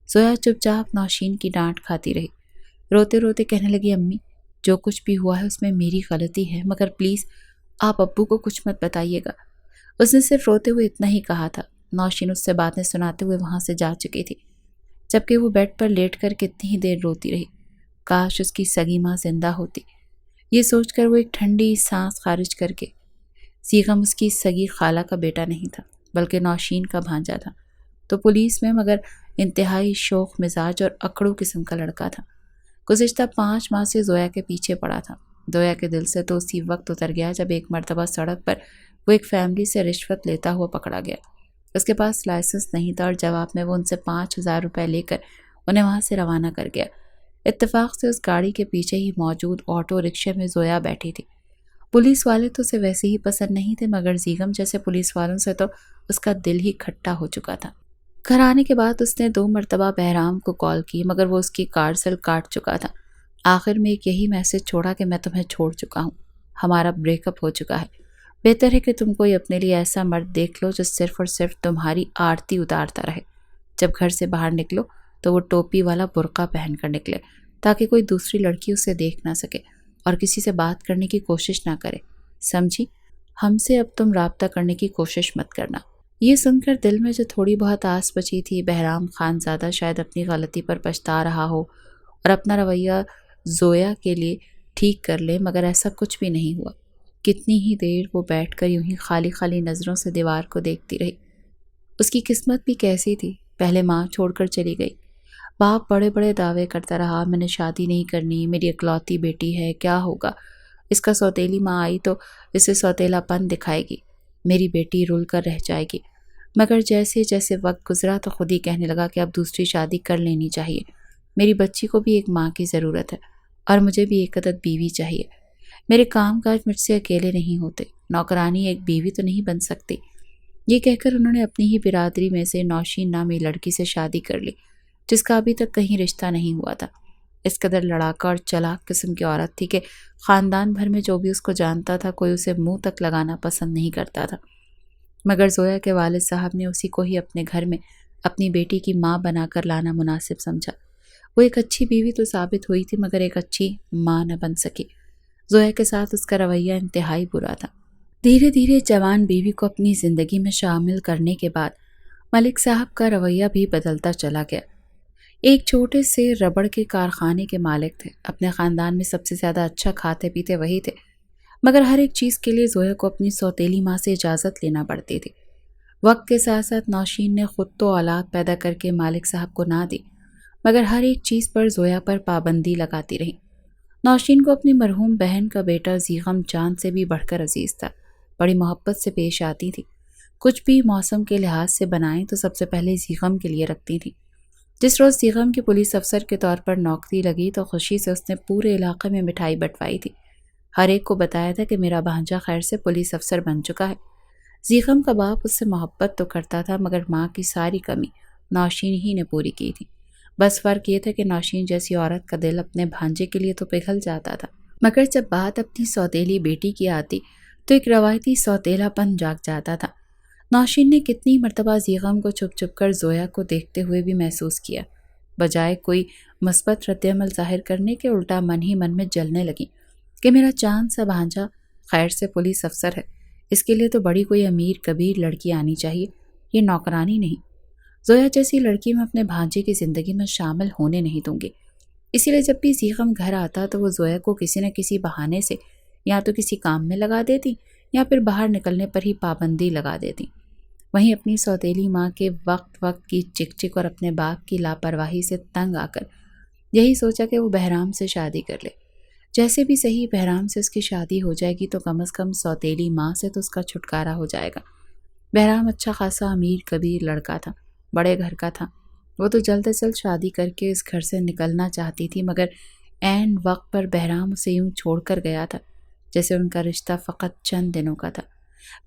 زویا چپ چاپ نوشین کی ڈانٹ کھاتی رہی، روتے روتے کہنے لگی، امی جو کچھ بھی ہوا ہے اس میں میری غلطی ہے، مگر پلیز آپ ابو کو کچھ مت بتائیے گا۔ اس نے صرف روتے ہوئے اتنا ہی کہا تھا۔ نوشین اس سے باتیں سناتے ہوئے وہاں سے جا چکی تھی، جبکہ وہ بیڈ پر لیٹ کر کتنی ہی دیر روتی رہی۔ کاش اس کی سگی ماں زندہ ہوتی، یہ سوچ کر وہ ایک ٹھنڈی سانس خارج کر کے… زیغم اس کی سگی خالہ کا بیٹا نہیں تھا بلکہ نوشین کا بھانجا تھا، تو پولیس میں، مگر انتہائی شوخ مزاج اور اکڑو قسم کا لڑکا تھا۔ گزشتہ 5 ماہ سے زویا کے پیچھے پڑا تھا۔ زویا کے دل سے تو اسی وقت اتر گیا جب ایک مرتبہ سڑک پر وہ ایک فیملی سے رشوت لیتا ہوا پکڑا گیا۔ اس کے پاس لائسنس نہیں تھا اور جواب میں وہ ان سے 5000 روپے لے کر انہیں وہاں سے روانہ کر گیا۔ اتفاق سے اس گاڑی کے پیچھے ہی موجود آٹو رکشے میں زویا بیٹھی تھی۔ پولیس والے تو اسے ویسے ہی پسند نہیں تھے، مگر زیغم جیسے پولیس والوں سے تو اس کا دل ہی کھٹا ہو چکا تھا۔ گھر آنے کے بعد اس نے 2 مرتبہ بہرام کو کال کی، مگر وہ اس کی کارسل کاٹ چکا تھا۔ آخر میں ایک یہی میسج چھوڑا کہ میں تمہیں چھوڑ چکا ہوں، ہمارا بریک اپ ہو چکا ہے، بہتر ہے کہ تم کوئی اپنے لیے ایسا مرد دیکھ لو جو صرف اور صرف تمہاری آرتی اتارتا رہے۔ جب گھر سے باہر نکلو تو وہ ٹوپی والا برقع پہن کر نکلے تاکہ کوئی دوسری لڑکی اسے دیکھ نہ سکے اور کسی سے بات کرنے کی کوشش نہ کرے، سمجھی؟ ہم سے اب تم رابطہ کرنے کی کوشش مت کرنا۔ یہ سن کر دل میں جو تھوڑی بہت آس بچی تھی، بہرام خان زادہ شاید اپنی غلطی پر پچھتا رہا ہو اور اپنا رویہ زویا کے لیے ٹھیک کر لے، مگر ایسا کچھ بھی نہیں ہوا۔ کتنی ہی دیر وہ بیٹھ کر یوں ہی خالی خالی نظروں سے دیوار کو دیکھتی رہی۔ اس کی قسمت بھی کیسی تھی، پہلے ماں چھوڑ کر چلی گئی، باپ بڑے بڑے دعوے کرتا رہا، میں نے شادی نہیں کرنی، میری اکلوتی بیٹی ہے، کیا ہوگا، اس کا سوتیلی ماں آئی تو اسے سوتیلا پن دکھائے گی، میری بیٹی رول کر رہ جائے گی۔ مگر جیسے جیسے وقت گزرا تو خود ہی کہنے لگا کہ اب دوسری شادی کر لینی چاہیے، میری بچی کو بھی ایک ماں کی ضرورت ہے اور مجھے بھی ایک عدد بیوی چاہیے، میرے کام کاج مجھ سے اکیلے نہیں ہوتے، نوکرانی ایک بیوی تو نہیں بن سکتی۔ یہ کہہ کر انہوں نے اپنی ہی برادری میں سے نوشین نامی لڑکی سے شادی کر لی، جس کا ابھی تک کہیں رشتہ نہیں ہوا تھا۔ اس قدر لڑاکا اور چلاک قسم کی عورت تھی کہ خاندان بھر میں جو بھی اس کو جانتا تھا کوئی اسے منہ تک لگانا پسند نہیں کرتا تھا، مگر زویا کے والد صاحب نے اسی کو ہی اپنے گھر میں اپنی بیٹی کی ماں بنا کر لانا مناسب سمجھا۔ وہ ایک اچھی بیوی تو ثابت ہوئی تھی مگر ایک اچھی ماں نہ بن سکی۔ زویا کے ساتھ اس کا رویہ انتہائی برا تھا۔ دھیرے دھیرے جوان بیوی کو اپنی زندگی میں شامل کرنے کے بعد ملک صاحب کا رویہ بھی بدلتا چلا گیا۔ ایک چھوٹے سے ربڑ کے کارخانے کے مالک تھے، اپنے خاندان میں سب سے زیادہ اچھا کھاتے پیتے وہی تھے، مگر ہر ایک چیز کے لیے زویا کو اپنی سوتیلی ماں سے اجازت لینا پڑتی تھی۔ وقت کے ساتھ ساتھ نوشین نے خود تو اولاد پیدا کر کے مالک صاحب کو نہ دی، مگر ہر ایک چیز پر زویا پر پابندی لگاتی رہی۔ نوشین کو اپنی مرحوم بہن کا بیٹا زیغم جان سے بھی بڑھ کر عزیز تھا، بڑی محبت سے پیش آتی تھی، کچھ بھی موسم کے لحاظ سے بنائیں تو سب سے پہلے زیغم کے لیے رکھتی تھی۔ جس روز زیغم کی پولیس افسر کے طور پر نوکری لگی تو خوشی سے اس نے پورے علاقے میں مٹھائی بٹوائی تھی، ہر ایک کو بتایا تھا کہ میرا بھانجا خیر سے پولیس افسر بن چکا ہے۔ زیغم کا باپ اس سے محبت تو کرتا تھا مگر ماں کی ساری کمی نوشین ہی نے پوری کی تھی، بس فرق یہ تھا کہ نوشین جیسی عورت کا دل اپنے بھانجے کے لیے تو پگھل جاتا تھا، مگر جب بات اپنی سوتیلی بیٹی کی آتی تو ایک روایتی سوتیلا پن جاگ جاتا تھا۔ نوشین نے کتنی مرتبہ زیغم کو چھپ چھپ کر زویا کو دیکھتے ہوئے بھی محسوس کیا، بجائے کوئی مثبت رد عمل ظاہر کرنے کے الٹا من ہی من میں جلنے لگی کہ میرا چاند سا بھانجا خیر سے پولیس افسر ہے، اس کے لیے تو بڑی کوئی امیر کبیر لڑکی آنی چاہیے، یہ نوکرانی نہیں۔ زویا جیسی لڑکی میں اپنے بھانجے کی زندگی میں شامل ہونے نہیں دوں گی۔ اسی لیے جب بھی زیغم گھر آتا تو وہ زویا کو کسی نہ کسی بہانے سے یا تو کسی کام میں لگا دیتی یا پھر باہر نکلنے پر ہی پابندی لگا دیتی۔ وہیں اپنی سوتیلی ماں کے وقت وقت کی چک چک اور اپنے باپ کی لاپرواہی سے تنگ آ کر یہی سوچا کہ وہ بہرام سے شادی کر لے، جیسے بھی صحیح بہرام سے اس کی شادی ہو جائے گی تو کم از کم سوتیلی ماں سے تو اس کا چھٹکارا ہو جائے گا۔ بہرام اچھا خاصا امیر کبیر لڑکا تھا، بڑے گھر کا تھا، وہ تو جلد از جلد شادی کر کے اس گھر سے نکلنا چاہتی تھی، مگر عین وقت پر بہرام اسے یوں چھوڑ کر گیا تھا جیسے ان کا رشتہ فقط چند دنوں کا تھا۔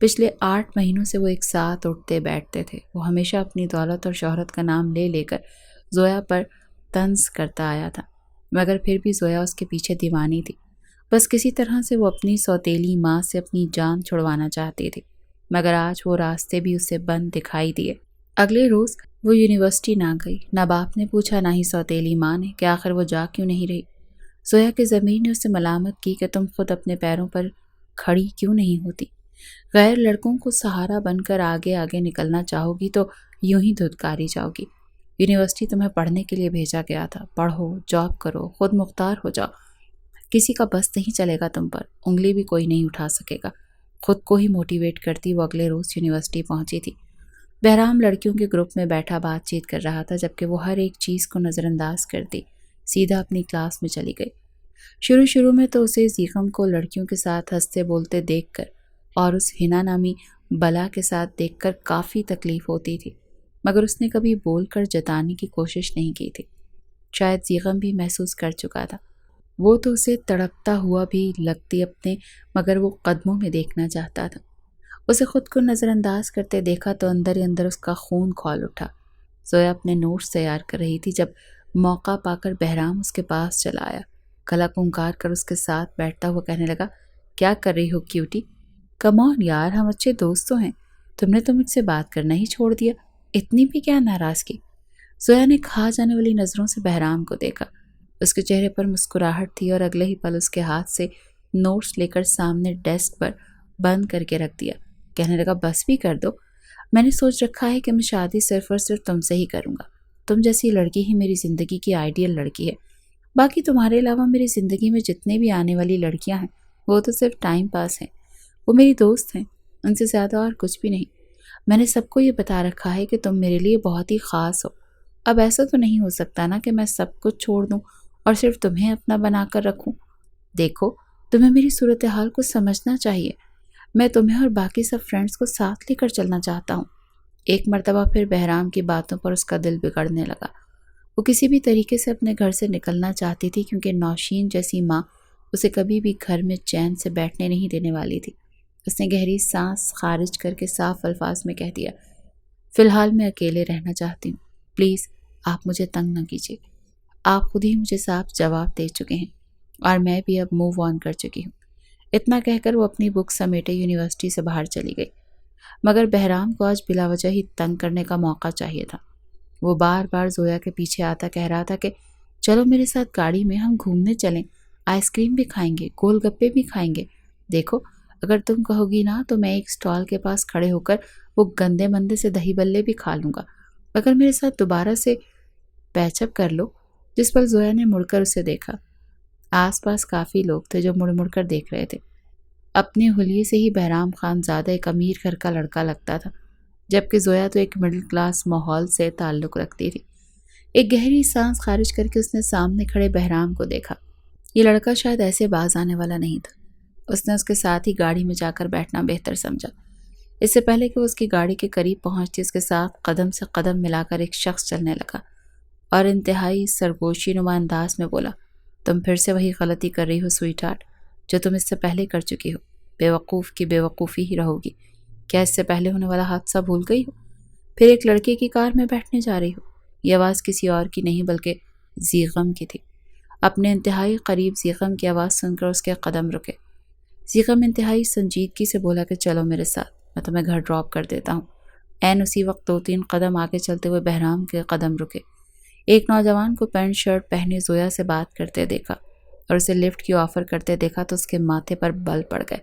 پچھلے 8 مہینوں سے وہ ایک ساتھ اٹھتے بیٹھتے تھے، وہ ہمیشہ اپنی دولت اور شہرت کا نام لے لے کر زویا پر طنز کرتا آیا تھا، مگر پھر بھی زویا اس کے پیچھے دیوانی تھی، بس کسی طرح سے وہ اپنی سوتیلی ماں سے اپنی جان چھڑوانا چاہتی تھی، مگر آج وہ راستے بھی اسے بند دکھائی دیے۔ اگلے روز وہ یونیورسٹی نہ گئی، نہ باپ نے پوچھا نہ ہی سوتیلی ماں نے کہ آخر وہ جا کیوں نہیں رہی۔ زویا کی ضمیر نے اسے ملامت کی کہ تم خود اپنے پیروں پر کھڑی کیوں نہیں ہوتی، غیر لڑکوں کو سہارا بن کر آگے آگے نکلنا چاہو گی تو یوں ہی دھتکاری جاؤ گی۔ یونیورسٹی تمہیں پڑھنے کے لیے بھیجا گیا تھا، پڑھو، جاب کرو، خود مختار ہو جاؤ، کسی کا بس نہیں چلے گا تم پر، انگلی بھی کوئی نہیں اٹھا سکے گا۔ خود کو ہی موٹیویٹ کرتی وہ اگلے روز یونیورسٹی پہنچی تھی۔ بہرام لڑکیوں کے گروپ میں بیٹھا بات چیت کر رہا تھا، جبکہ وہ ہر ایک چیز کو نظر انداز کرتی سیدھا اپنی کلاس میں چلی گئی۔ شروع میں تو اسے زیغم کو لڑکیوں کے ساتھ ہنستے بولتے دیکھ کر اور اس ہنا نامی بلا کے ساتھ دیکھ کر کافی تکلیف ہوتی تھی، مگر اس نے کبھی بول کر جتانے کی کوشش نہیں کی تھی۔ شاید زیغم بھی محسوس کر چکا تھا، وہ تو اسے تڑپتا ہوا بھی لگتی اپنے مگر وہ قدموں میں دیکھنا چاہتا تھا۔ اسے خود کو نظر انداز کرتے دیکھا تو اندر ہی اندر اس کا خون کھول اٹھا۔ زویا اپنے نوٹس تیار کر رہی تھی جب موقع پا کر بہرام اس کے پاس چلا آیا، گلا پھنکار کر اس کے ساتھ بیٹھتا ہوا کہنے لگا، کیا کر رہی ہو کیوٹی؟ کم آن یار، ہم اچھے دوست تو ہیں، تم نے تو مجھ سے بات کرنا ہی چھوڑ دیا، اتنی بھی کیا ناراضگی؟ زویا نے کھا جانے والی نظروں سے بہرام کو دیکھا، اس کے چہرے پر مسکراہٹ تھی اور اگلے ہی پل اس کے ہاتھ سے نوٹس لے کر سامنے ڈیسک پر بند کر کے رکھ دیا۔ کہنے لگا بس بھی کر دو، میں نے سوچ رکھا ہے کہ میں شادی صرف اور صرف تم سے ہی کروں گا۔ تم جیسی لڑکی ہی میری زندگی کی آئیڈیل لڑکی ہے۔ باقی تمہارے علاوہ میری زندگی میں جتنے بھی آنے والی لڑکیاں ہیں وہ تو صرف ٹائم پاس ہیں، وہ میری دوست ہیں، ان سے زیادہ اور کچھ بھی نہیں۔ میں نے سب کو یہ بتا رکھا ہے کہ تم میرے لیے بہت ہی خاص ہو۔ اب ایسا تو نہیں ہو سکتا نا کہ میں سب کچھ چھوڑ دوں اور صرف تمہیں اپنا بنا کر رکھوں۔ دیکھو، تمہیں میری صورتحال کو سمجھنا چاہیے۔ میں تمہیں اور باقی سب فرینڈز کو ساتھ لے کر چلنا چاہتا ہوں۔ ایک مرتبہ پھر بہرام کی باتوں پر اس کا دل بگڑنے لگا۔ وہ کسی بھی طریقے سے اپنے گھر سے نکلنا چاہتی تھی کیونکہ نوشین جیسی ماں اسے کبھی بھی گھر میں چین سے بیٹھنے نہیں دینے والی تھی۔ اس نے گہری سانس خارج کر کے صاف الفاظ میں کہہ دیا، فی الحال میں اکیلے رہنا چاہتی ہوں، پلیز آپ مجھے تنگ نہ کیجیے۔ آپ خود ہی مجھے صاف جواب دے چکے ہیں اور میں بھی اب موو آن کر چکی ہوں۔ اتنا کہہ کر وہ اپنی بک سمیٹے یونیورسٹی سے باہر چلی گئی۔ مگر بہرام کو آج بلا وجہ ہی تنگ کرنے کا موقع چاہیے تھا۔ وہ بار بار زویا کے پیچھے آتا کہہ رہا تھا کہ چلو میرے ساتھ گاڑی میں، ہم گھومنے چلیں، آئس کریم بھی کھائیں گے، گول گپے بھی کھائیں گے۔ دیکھو، اگر تم کہو گی نا تو میں ایک سٹال کے پاس کھڑے ہو کر وہ گندے مندے سے دہی بلے بھی کھا لوں گا، اگر میرے ساتھ دوبارہ سے پیچ اپ کر لو۔ جس پر زویا نے مڑ کر اسے دیکھا۔ آس پاس کافی لوگ تھے جو مڑ مڑ کر دیکھ رہے تھے۔ اپنے حلیے سے ہی بہرام خان زیادہ ایک امیر گھر کا لڑکا لگتا تھا، جبکہ زویا تو ایک مڈل کلاس ماحول سے تعلق رکھتی تھی۔ ایک گہری سانس خارج کر کے اس نے سامنے کھڑے بہرام کو دیکھا۔ یہ لڑکا شاید ایسے باز آنے والا نہیں تھا۔ اس نے اس کے ساتھ ہی گاڑی میں جا کر بیٹھنا بہتر سمجھا۔ اس سے پہلے کہ وہ اس کی گاڑی کے قریب پہنچتی، اس کے ساتھ قدم سے قدم ملا کر ایک شخص چلنے لگا اور انتہائی سرگوشی نما انداز میں بولا، تم پھر سے وہی غلطی کر رہی ہو سویٹ ہارٹ جو تم اس سے پہلے کر چکی ہو۔ بے وقوف کی بے وقوفی ہی رہو گی۔ کیا اس سے پہلے ہونے والا حادثہ بھول گئی ہو؟ پھر ایک لڑکے کی کار میں بیٹھنے جا رہی ہو۔ یہ آواز کسی اور کی نہیں بلکہ زیغم کی تھی۔ اپنے انتہائی قریب زیغم کی آواز سن کر اس کے قدم رکے۔ زیغم انتہائی سنجیدگی سے بولا کہ چلو میرے ساتھ، میں تمہیں گھر ڈراپ کر دیتا ہوں۔ عین اسی وقت 2-3 قدم آگے چلتے ہوئے بہرام کے قدم رکے۔ ایک نوجوان کو پینٹ شرٹ پہنے زویا سے بات کرتے دیکھا اور اسے لفٹ کی آفر کرتے دیکھا تو اس کے ماتھے پر بل پڑ گئے۔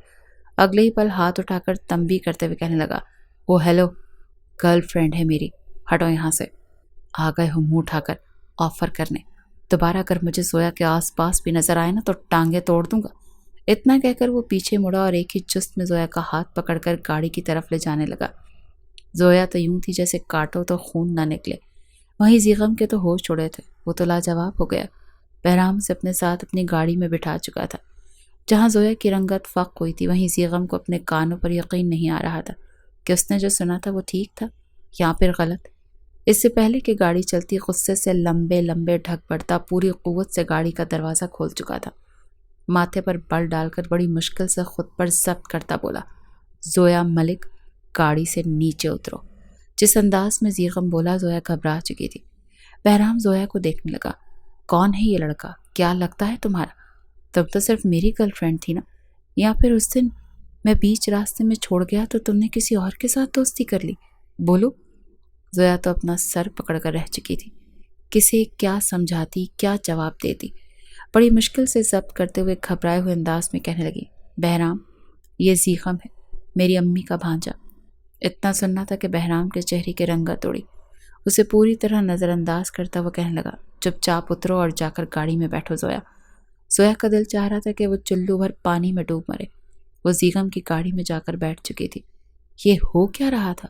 اگلے ہی پل ہاتھ اٹھا کر تنبیہ کرتے ہوئے کہنے لگا، وہ ہیلو، گرل فرینڈ ہے میری، ہٹو یہاں سے۔ آ گئے ہو منہ اٹھا کر آفر کرنے، دوبارہ اگر مجھے زویا کے آس پاس بھی نظر آئے نا تو ٹانگیں توڑ دوں گا۔ اتنا کہہ کر وہ پیچھے مڑا اور ایک ہی جست میں زویا کا ہاتھ پکڑ کر گاڑی کی طرف لے جانے لگا۔ زویا تو یوں تھی جیسے کاٹو تو خون نہ نکلے۔ وہیں زیغم کے تو ہوش اڑے تھے، وہ تو لاجواب ہو گیا۔ بہرام سے اپنے ساتھ اپنی گاڑی میں بٹھا چکا تھا۔ جہاں زویا کی رنگت فاق ہوئی تھی وہیں زیغم کو اپنے کانوں پر یقین نہیں آ رہا تھا کہ اس نے جو سنا تھا وہ ٹھیک تھا یا پھر غلط۔ اس سے پہلے کہ گاڑی چلتی، غصے سے لمبے لمبے ڈھک پڑتا پوری قوت سے گاڑی کا دروازہ کھول چکا تھا۔ ماتھے پر بل ڈال کر بڑی مشکل سے خود پر ضبط کرتا بولا، زویا ملک، گاڑی سے نیچے اترو۔ جس انداز میں زیغم بولا، زویا گھبرا چکی تھی۔ بہرام زویا کو دیکھنے لگا، کون ہے یہ لڑکا؟ کیا لگتا ہے تمہارا؟ تم تو صرف میری گرل فرینڈ تھی نا؟ یا پھر اس دن میں بیچ راستے میں چھوڑ گیا تو تم نے کسی اور کے ساتھ دوستی کر لی؟ بولو۔ زویا تو اپنا سر پکڑ کر رہ چکی تھی، کسے کیا سمجھاتی، کیا جواب دیتی۔ بڑی مشکل سے ضبط کرتے ہوئے گھبرائے ہوئے انداز میں کہنے لگی، بہرام، یہ زیغم ہے، میری امی کا بھانجا۔ اتنا سننا تھا کہ بہرام کے چہرے کی رنگت اڑی۔ اسے پوری طرح نظر انداز کرتا وہ کہنے لگا، چپ چاپ اترو اور جا کر گاڑی میں بیٹھو زویا۔ زویا کا دل چاہ رہا تھا کہ وہ چلو بھر پانی میں ڈوب مرے۔ وہ زیغم کی گاڑی میں جا کر بیٹھ چکی تھی۔ یہ ہو کیا رہا تھا؟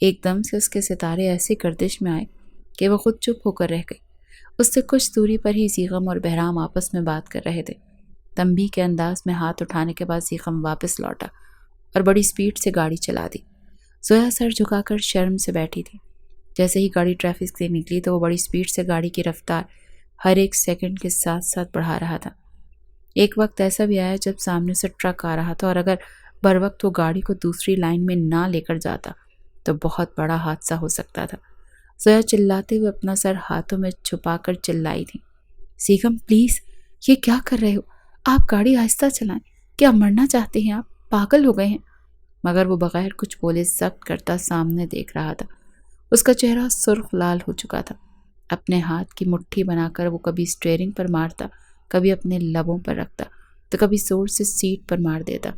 ایک دم سے اس کے ستارے ایسی گردش میں آئے کہ وہ خود چپ ہو کر رہ گئی۔ اس سے کچھ دوری پر ہی زیغم اور بہرام آپس میں بات کر رہے تھے۔ تنبیہ کے انداز میں ہاتھ اٹھانے کے بعد زیغم واپس لوٹا اور بڑی سپیڈ سے گاڑی چلا دی۔ زویا سر جھکا کر شرم سے بیٹھی تھی۔ جیسے ہی گاڑی ٹریفک سے نکلی تو وہ بڑی سپیڈ سے گاڑی کی رفتار ہر ایک سیکنڈ کے ساتھ ساتھ بڑھا رہا تھا۔ ایک وقت ایسا بھی آیا جب سامنے سے ٹرک آ رہا تھا اور اگر بر وقت وہ گاڑی کو دوسری لائن میں نہ لے کر جاتا تو بہت بڑا حادثہ ہو سکتا تھا۔ زویا چلاتے ہوئے اپنا سر ہاتھوں میں چھپا کر چلائی تھی، زیغم پلیز، یہ کیا کر رہے ہو؟ آپ گاڑی آہستہ چلائیں، کیا مرنا چاہتے ہیں آپ؟ پاگل ہو گئے ہیں؟ مگر وہ بغیر کچھ بولے ضبط کرتا سامنے دیکھ رہا تھا۔ اس کا چہرہ سرخ لال ہو چکا تھا۔ اپنے ہاتھ کی مٹھی بنا کر وہ کبھی اسٹیئرنگ پر مارتا، کبھی اپنے لبوں پر رکھتا تو کبھی زور سے سیٹ پر مار دیتا۔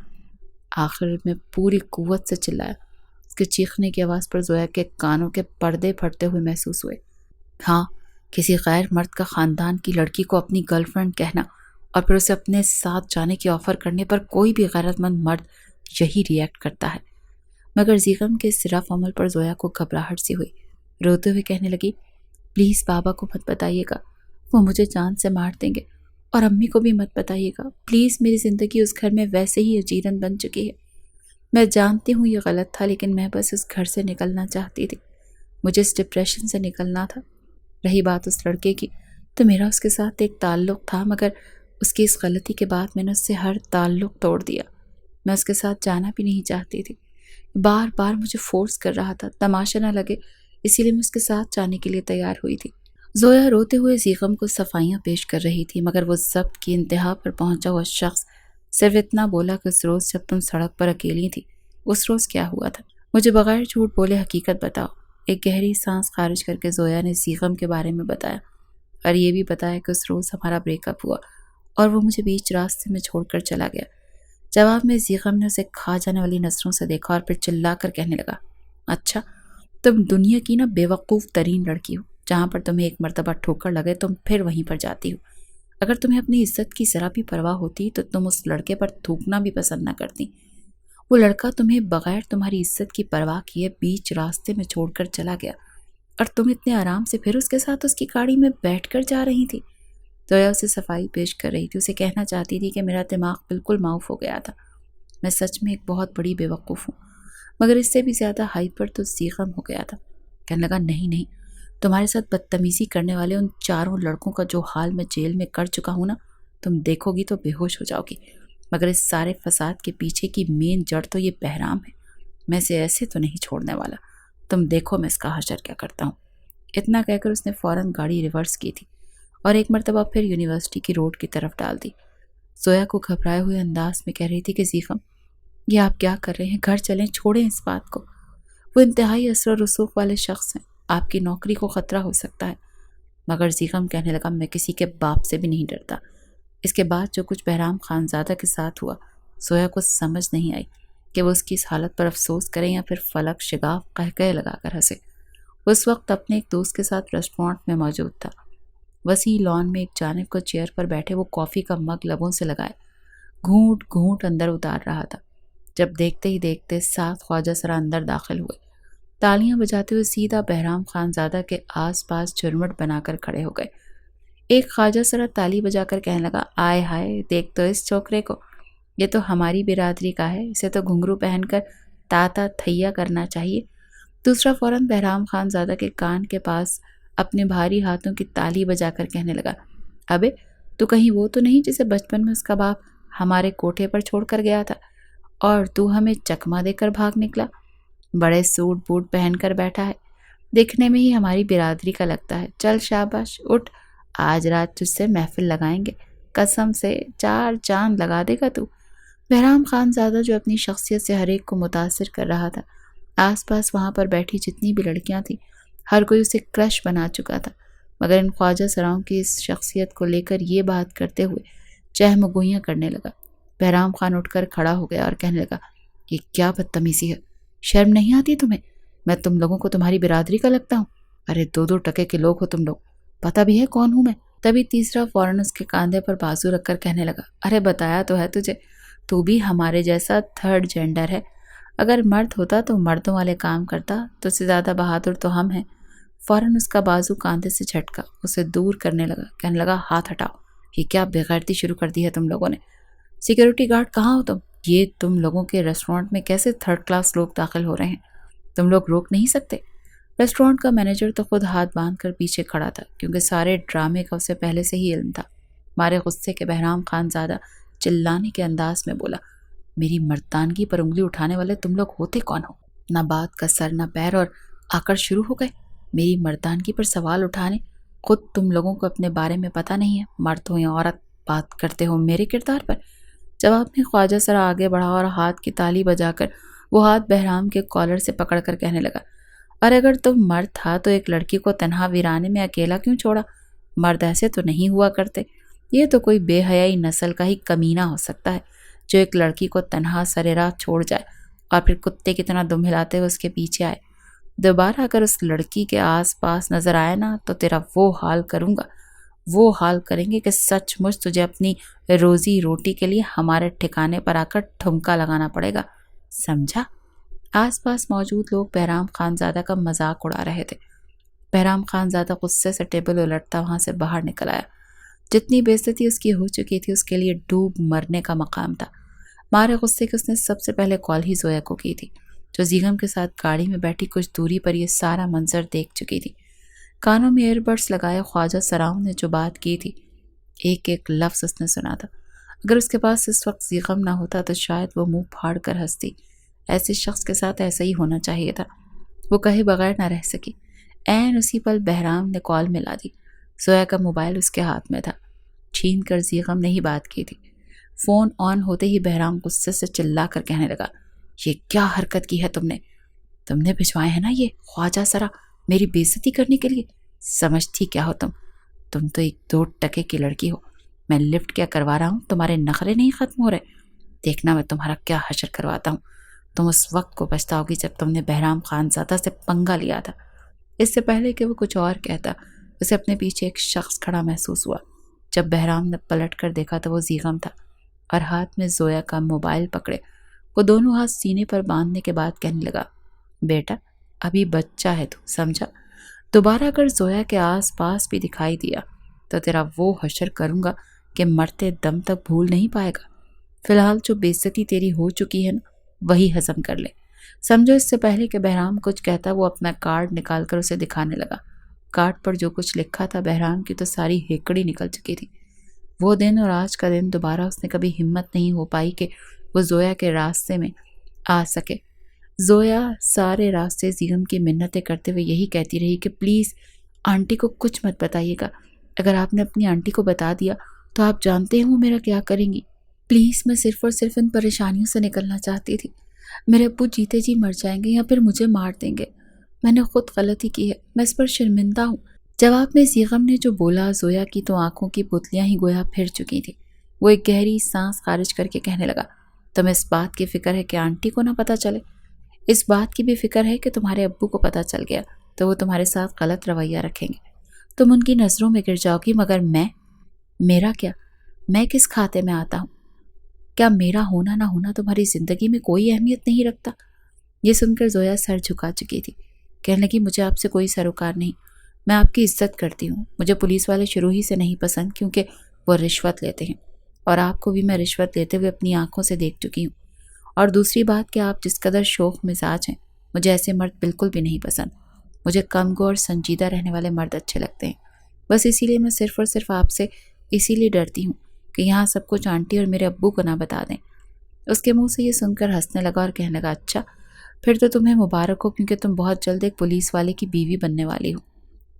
آخر میں پوری قوت سے چلایا۔ اس کے چیخنے کی آواز پر زویا کے کانوں کے پردے پھٹتے ہوئے محسوس ہوئے۔ ہاں، کسی غیر مرد کا خاندان کی لڑکی کو اپنی گرل فرینڈ کہنا اور پھر اسے اپنے ساتھ جانے کی آفر کرنے پر کوئی بھی غیرت مند مرد یہی ری ایکٹ کرتا ہے۔ مگر زیغم کے اس رف عمل پر زویا کو گھبراہٹ سی ہوئی۔ روتے ہوئے کہنے لگی، پلیز بابا کو مت بتائیے گا، وہ مجھے جان سے مار دیں گے، اور امی کو بھی مت بتائیے گا پلیز۔ میری زندگی اس گھر میں ویسے ہی اجیرن بن چکی ہے۔ میں جانتی ہوں یہ غلط تھا، لیکن میں بس اس گھر سے نکلنا چاہتی تھی، مجھے اس ڈپریشن سے نکلنا تھا۔ رہی بات اس لڑکے کی، تو میرا اس کے ساتھ ایک تعلق تھا، مگر اس کی اس غلطی کے بعد میں نے اس سے ہر تعلق توڑ دیا۔ میں اس کے ساتھ جانا بھی نہیں چاہتی تھی، بار بار مجھے فورس کر رہا تھا، تماشا نہ لگے اسی لیے میں اس کے ساتھ جانے کے لیے تیار ہوئی تھی۔ زویا روتے ہوئے زیغم کو صفائیاں پیش کر رہی تھی، مگر وہ ضبط کی انتہا پر پہنچا ہوا شخص صرف اتنا بولا کہ اس روز جب تم سڑک پر اکیلی تھی، اس روز کیا ہوا تھا؟ مجھے بغیر جھوٹ بولے حقیقت بتاؤ۔ ایک گہری سانس خارج کر کے زویا نے زیغم کے بارے میں بتایا، اور یہ بھی بتایا کہ اس روز ہمارا بریک اپ ہوا اور وہ مجھے بیچ راستے میں چھوڑ کر چلا گیا۔ جواب میں زیغم نے اسے کھا جانے والی نظروں سے دیکھا اور پھر چلا کر کہنے لگا، اچھا، تم دنیا کی بے وقوف ترین لڑکی ہو، جہاں پر تمہیں ایک مرتبہ ٹھوکر لگے تم پھر وہیں پر جاتی ہو۔ اگر تمہیں اپنی عزت کی ذرا بھی پرواہ ہوتی تو تم اس لڑکے پر تھوکنا بھی پسند نہ کرتی۔ وہ لڑکا تمہیں بغیر تمہاری عزت کی پرواہ کیے بیچ راستے میں چھوڑ کر چلا گیا، اور تم اتنے آرام سے پھر اس کے ساتھ اس کی گاڑی میں بیٹھ کر جا رہی تھی۔ زویا اسے صفائی پیش کر رہی تھی، اسے کہنا چاہتی تھی کہ میرا دماغ بالکل معاف ہو گیا تھا، میں سچ میں ایک بہت بڑی بے وقوف ہوں، مگر اس سے بھی زیادہ ہائپر تو زیغم ہو گیا تھا۔ کہنے لگا، نہیں، تمہارے ساتھ بدتمیزی کرنے والے ان چاروں لڑکوں کا جو حال میں جیل میں کر چکا ہوں نا، تم دیکھو گی تو بے ہوش ہو جاؤ گی، مگر اس سارے فساد کے پیچھے کی مین جڑ تو یہ بہرام ہے، میں اسے ایسے تو نہیں چھوڑنے والا، تم دیکھو میں اس کا حشر کیا کرتا ہوں۔ اتنا کہہ کر اس نے فوراً گاڑی ریورس کی تھی اور ایک مرتبہ پھر یونیورسٹی کی روڈ کی طرف ڈال دی۔ زویا کو گھبرائے ہوئے انداز میں کہہ رہی تھی کہ زیغم، یہ آپ کیا کر رہے ہیں؟ گھر چلیں، چھوڑیں اس بات کو، وہ انتہائی اثر و رسوخ والے شخص ہیں، آپ کی نوکری کو خطرہ ہو سکتا ہے۔ مگر زیغم کہنے لگا، میں کسی کے باپ سے بھی نہیں ڈرتا۔ اس کے بعد جو کچھ بہرام خانزادہ کے ساتھ ہوا، زویا کو سمجھ نہیں آئی کہ وہ اس کی اس حالت پر افسوس کریں یا پھر فلک شگاف قہقہے لگا کر ہنسے۔ وہ اس وقت اپنے ایک دوست کے ساتھ ریسٹورانٹ میں موجود تھا۔ وسیع لان میں ایک جانب کو چیئر پر بیٹھے وہ کافی کا مگ لبوں سے لگائے گھونٹ گھونٹ اندر اتار رہا تھا، جب دیکھتے ہی دیکھتے 7 خواجہ سرا اندر داخل ہوئے۔ تالیاں بجاتے ہوئے سیدھا بہرام خانزادہ کے آس پاس جھرمٹ بنا کر کھڑے ہو گئے۔ ایک خواجہ سرا تالی بجا کر کہنے لگا، آئے ہائے، دیکھ تو اس چھوکرے کو، یہ تو ہماری برادری کا ہے، اسے تو گھنگرو پہن کر تاتا تھیا کرنا چاہیے۔ دوسرا فوراً بہرام خانزادہ کے کان کے پاس اپنے بھاری ہاتھوں کی تالی بجا کر کہنے لگا، ابے تو کہیں وہ تو نہیں جسے بچپن میں اس کا باپ ہمارے کوٹھے پر چھوڑ کر گیا تھا اور تو ہمیں چکما دے کر بھاگ نکلا؟ بڑے سوٹ بوٹ پہن کر بیٹھا ہے، دیکھنے میں ہی ہماری برادری کا لگتا ہے۔ چل شاباش، اٹھ، آج رات تجھ سے محفل لگائیں گے، قسم سے 4 چاند لگا دے گا تو۔ بہرام خانزادہ جو اپنی شخصیت سے ہر ایک کو متاثر کر رہا تھا، آس پاس وہاں پر بیٹھی جتنی بھی لڑکیاں تھیں، ہر کوئی اسے کرش بنا چکا تھا، مگر ان خواجہ سراؤں کی اس شخصیت کو لے کر یہ بات کرتے ہوئے چہم گوئیاں کرنے لگا۔ بہرام خان اٹھ کر کھڑا ہو گیا اور کہنے لگا، یہ کیا بدتمیزی ہے، شرم نہیں آتی تمہیں؟ میں تم لوگوں کو تمہاری برادری کا لگتا ہوں؟ ارے 2 ٹکے کے لوگ ہو تم لوگ، پتہ بھی ہے کون ہوں میں؟ تبھی تیسرا فوراً اس کے کاندھے پر بازو رکھ کر کہنے لگا، ارے بتایا تو ہے تجھے، تو بھی ہمارے جیسا 3rd جینڈر ہے، اگر مرد ہوتا تو مردوں والے کام کرتا، تو سے زیادہ بہادر تو ہم ہیں۔ فوراً اس کا بازو کاندھے سے جھٹکا، اسے دور کرنے لگا، کہنے لگا، ہاتھ ہٹاؤ، یہ کیا بے غیرتی شروع کر دی ہے تم لوگوں نے؟ سیکیورٹی گارڈ کہاں ہو تم؟ یہ تم لوگوں کے ریسٹورانٹ میں کیسے 3rd کلاس لوگ داخل ہو رہے ہیں؟ تم لوگ روک نہیں سکتے؟ ریسٹورانٹ کا مینیجر تو خود ہاتھ باندھ کر پیچھے کھڑا تھا، کیونکہ سارے ڈرامے کا اسے پہلے سے ہی علم تھا۔ مارے غصے کے بہرام خانزادہ چلانے کے انداز میں بولا، میری مردانگی پر انگلی اٹھانے والے تم لوگ ہوتے کون ہو؟ نہ بات کا سر نہ پیر اور آ کر شروع ہو گئے میری مردانگی پر سوال اٹھانے۔ خود تم لوگوں کو اپنے بارے میں پتہ نہیں ہے، مرد ہو یا عورت، بات کرتے ہو میرے کردار پر۔ جواب میں خواجہ سرا آگے بڑھا اور ہاتھ کی تالی بجا کر وہ ہاتھ بہرام کے کالر سے پکڑ کر کہنے لگا، اور اگر تم مرد تھا تو ایک لڑکی کو تنہا ویرانے میں اکیلا کیوں چھوڑا؟ مرد ایسے تو نہیں ہوا کرتے۔ یہ تو کوئی بے حیائی نسل کا ہی کمینہ ہو سکتا ہے جو ایک لڑکی کو تنہا سرے راہ چھوڑ جائے اور پھر کتے کی طرح دم ہلاتے ہوئے اس کے پیچھے آئے۔ دوبارہ اگر اس لڑکی کے آس پاس نظر آئے نا تو تیرا وہ حال کروں گا، وہ حال کریں گے کہ سچ مچ تجھے اپنی روزی روٹی کے لیے ہمارے ٹھکانے پر آ کر ٹھمکا لگانا پڑے گا، سمجھا؟ آس پاس موجود لوگ بہرام خان زادہ کا مذاق اڑا رہے تھے۔ بہرام خان زادہ غصے سے ٹیبل الٹتا وہاں سے باہر نکل آیا۔ جتنی بے عزتی اس کی ہو چکی تھی اس کے لیے ڈوب مرنے کا مقام تھا۔ مارے غصے کے اس نے سب سے پہلے کال ہی زویا کو کی تھی، جو زیغم کے ساتھ گاڑی میں بیٹھی کچھ دوری پر یہ سارا منظر دیکھ چکی تھی۔ کانوں میں ایئر بڈس لگائے خواجہ سراؤں نے جو بات کی تھی ایک ایک لفظ اس نے سنا تھا۔ اگر اس کے پاس اس وقت زیغم نہ ہوتا تو شاید وہ منہ پھاڑ کر ہنستی۔ ایسے شخص کے ساتھ ایسا ہی ہونا چاہیے تھا۔ وہ کہے بغیر نہ رہ سکی۔ عین اسی پل بہرام نے کال ملا دی۔ زویا کا موبائل اس کے ہاتھ میں تھا۔ چھین کر زیغم نے ہی بات کی تھی۔ فون آن ہوتے ہی بہرام غصے سے چلا کر کہنے لگا، یہ کیا حرکت کی ہے تم نے بھجوائے ہیں نا یہ خواجہ سرا میری بے عزتی کرنے کے لیے؟ سمجھتی کیا ہو تم تو ایک 2 ٹکے کی لڑکی ہو۔ میں لفٹ کیا کروا رہا ہوں، تمہارے نخرے نہیں ختم ہو رہے؟ دیکھنا میں تمہارا کیا حشر کرواتا ہوں۔ تم اس وقت کو پچھتاؤ گی جب تم نے بہرام خان زادہ سے پنگا لیا تھا۔ اس سے پہلے کہ وہ کچھ اور کہتا اسے اپنے پیچھے ایک شخص کھڑا محسوس ہوا۔ جب بہرام نے پلٹ کر دیکھا تو وہ زیغم تھا اور ہاتھ میں زویا کا موبائل پکڑے وہ دونوں ہاتھ سینے پر باندھنے کے بعد کہنے لگا، بیٹا ابھی بچہ ہے تو، سمجھا؟ دوبارہ اگر زویا کے آس پاس بھی دکھائی دیا تو تیرا وہ حشر کروں گا کہ مرتے دم تک بھول نہیں پائے گا۔ فی الحال جو بے عزتی تیری ہو چکی ہے نا وہی ہضم کر لے، سمجھو۔ اس سے پہلے کہ بہرام کچھ کہتا وہ اپنا کارڈ نکال کر اسے دکھانے لگا۔ کارڈ پر جو کچھ لکھا تھا بہرام کی تو ساری ہیکڑی نکل چکی تھی۔ وہ دن اور آج کا دن دوبارہ اس نے کبھی ہمت نہیں ہو پائی کہ وہ زویا کے راستے میں آ سکے۔ زویا سارے راستے زیغم کی منتیں کرتے ہوئے یہی کہتی رہی کہ پلیز آنٹی کو کچھ مت بتائیے گا، اگر آپ نے اپنی آنٹی کو بتا دیا تو آپ جانتے ہیں وہ میرا کیا کریں گی۔ پلیز میں صرف اور صرف ان پریشانیوں سے نکلنا چاہتی تھی۔ میرے ابو جیتے جی مر جائیں گے یا پھر مجھے مار دیں گے۔ میں نے خود غلطی کی ہے، میں اس پر شرمندہ ہوں۔ جواب میں زیغم نے جو بولا زویا کی تو آنکھوں کی پتلیاں ہی گویا پھر چکی تھی۔ وہ ایک گہری سانس خارج کر کے کہنے لگا، تمہیں اس بات کی فکر ہے کہ آنٹی کو نہ پتہ چلے؟ اس بات کی بھی فکر ہے کہ تمہارے ابو کو پتہ چل گیا تو وہ تمہارے ساتھ غلط رویہ رکھیں گے، تم ان کی نظروں میں گر جاؤ گی۔ مگر میرا کیا؟ میں کس کھاتے میں آتا ہوں؟ کیا میرا ہونا نہ ہونا تمہاری زندگی میں کوئی اہمیت نہیں رکھتا؟ یہ سن کر زویا سر جھکا چکی تھی۔ کہنے لگی، مجھے آپ سے کوئی سروکار نہیں، میں آپ کی عزت کرتی ہوں۔ مجھے پولیس والے شروع ہی سے نہیں پسند کیونکہ وہ رشوت لیتے ہیں، اور آپ کو بھی میں رشوت لیتے ہوئے اپنی آنکھوں سے دیکھ چکی ہوں۔ اور دوسری بات کہ آپ جس قدر شوخ مزاج ہیں، مجھے ایسے مرد بالکل بھی نہیں پسند۔ مجھے کم گو اور سنجیدہ رہنے والے مرد اچھے لگتے ہیں۔ بس اسی لیے میں صرف اور صرف آپ سے اسی لیے ڈرتی ہوں کہ یہاں سب کچھ آنٹی اور میرے ابو کو نہ بتا دیں۔ اس کے منہ سے یہ سن کر ہنسنے لگا اور کہنے لگا، اچھا پھر تو تمہیں مبارک ہو، کیونکہ تم بہت جلد ایک پولیس والے کی بیوی بننے والی ہو۔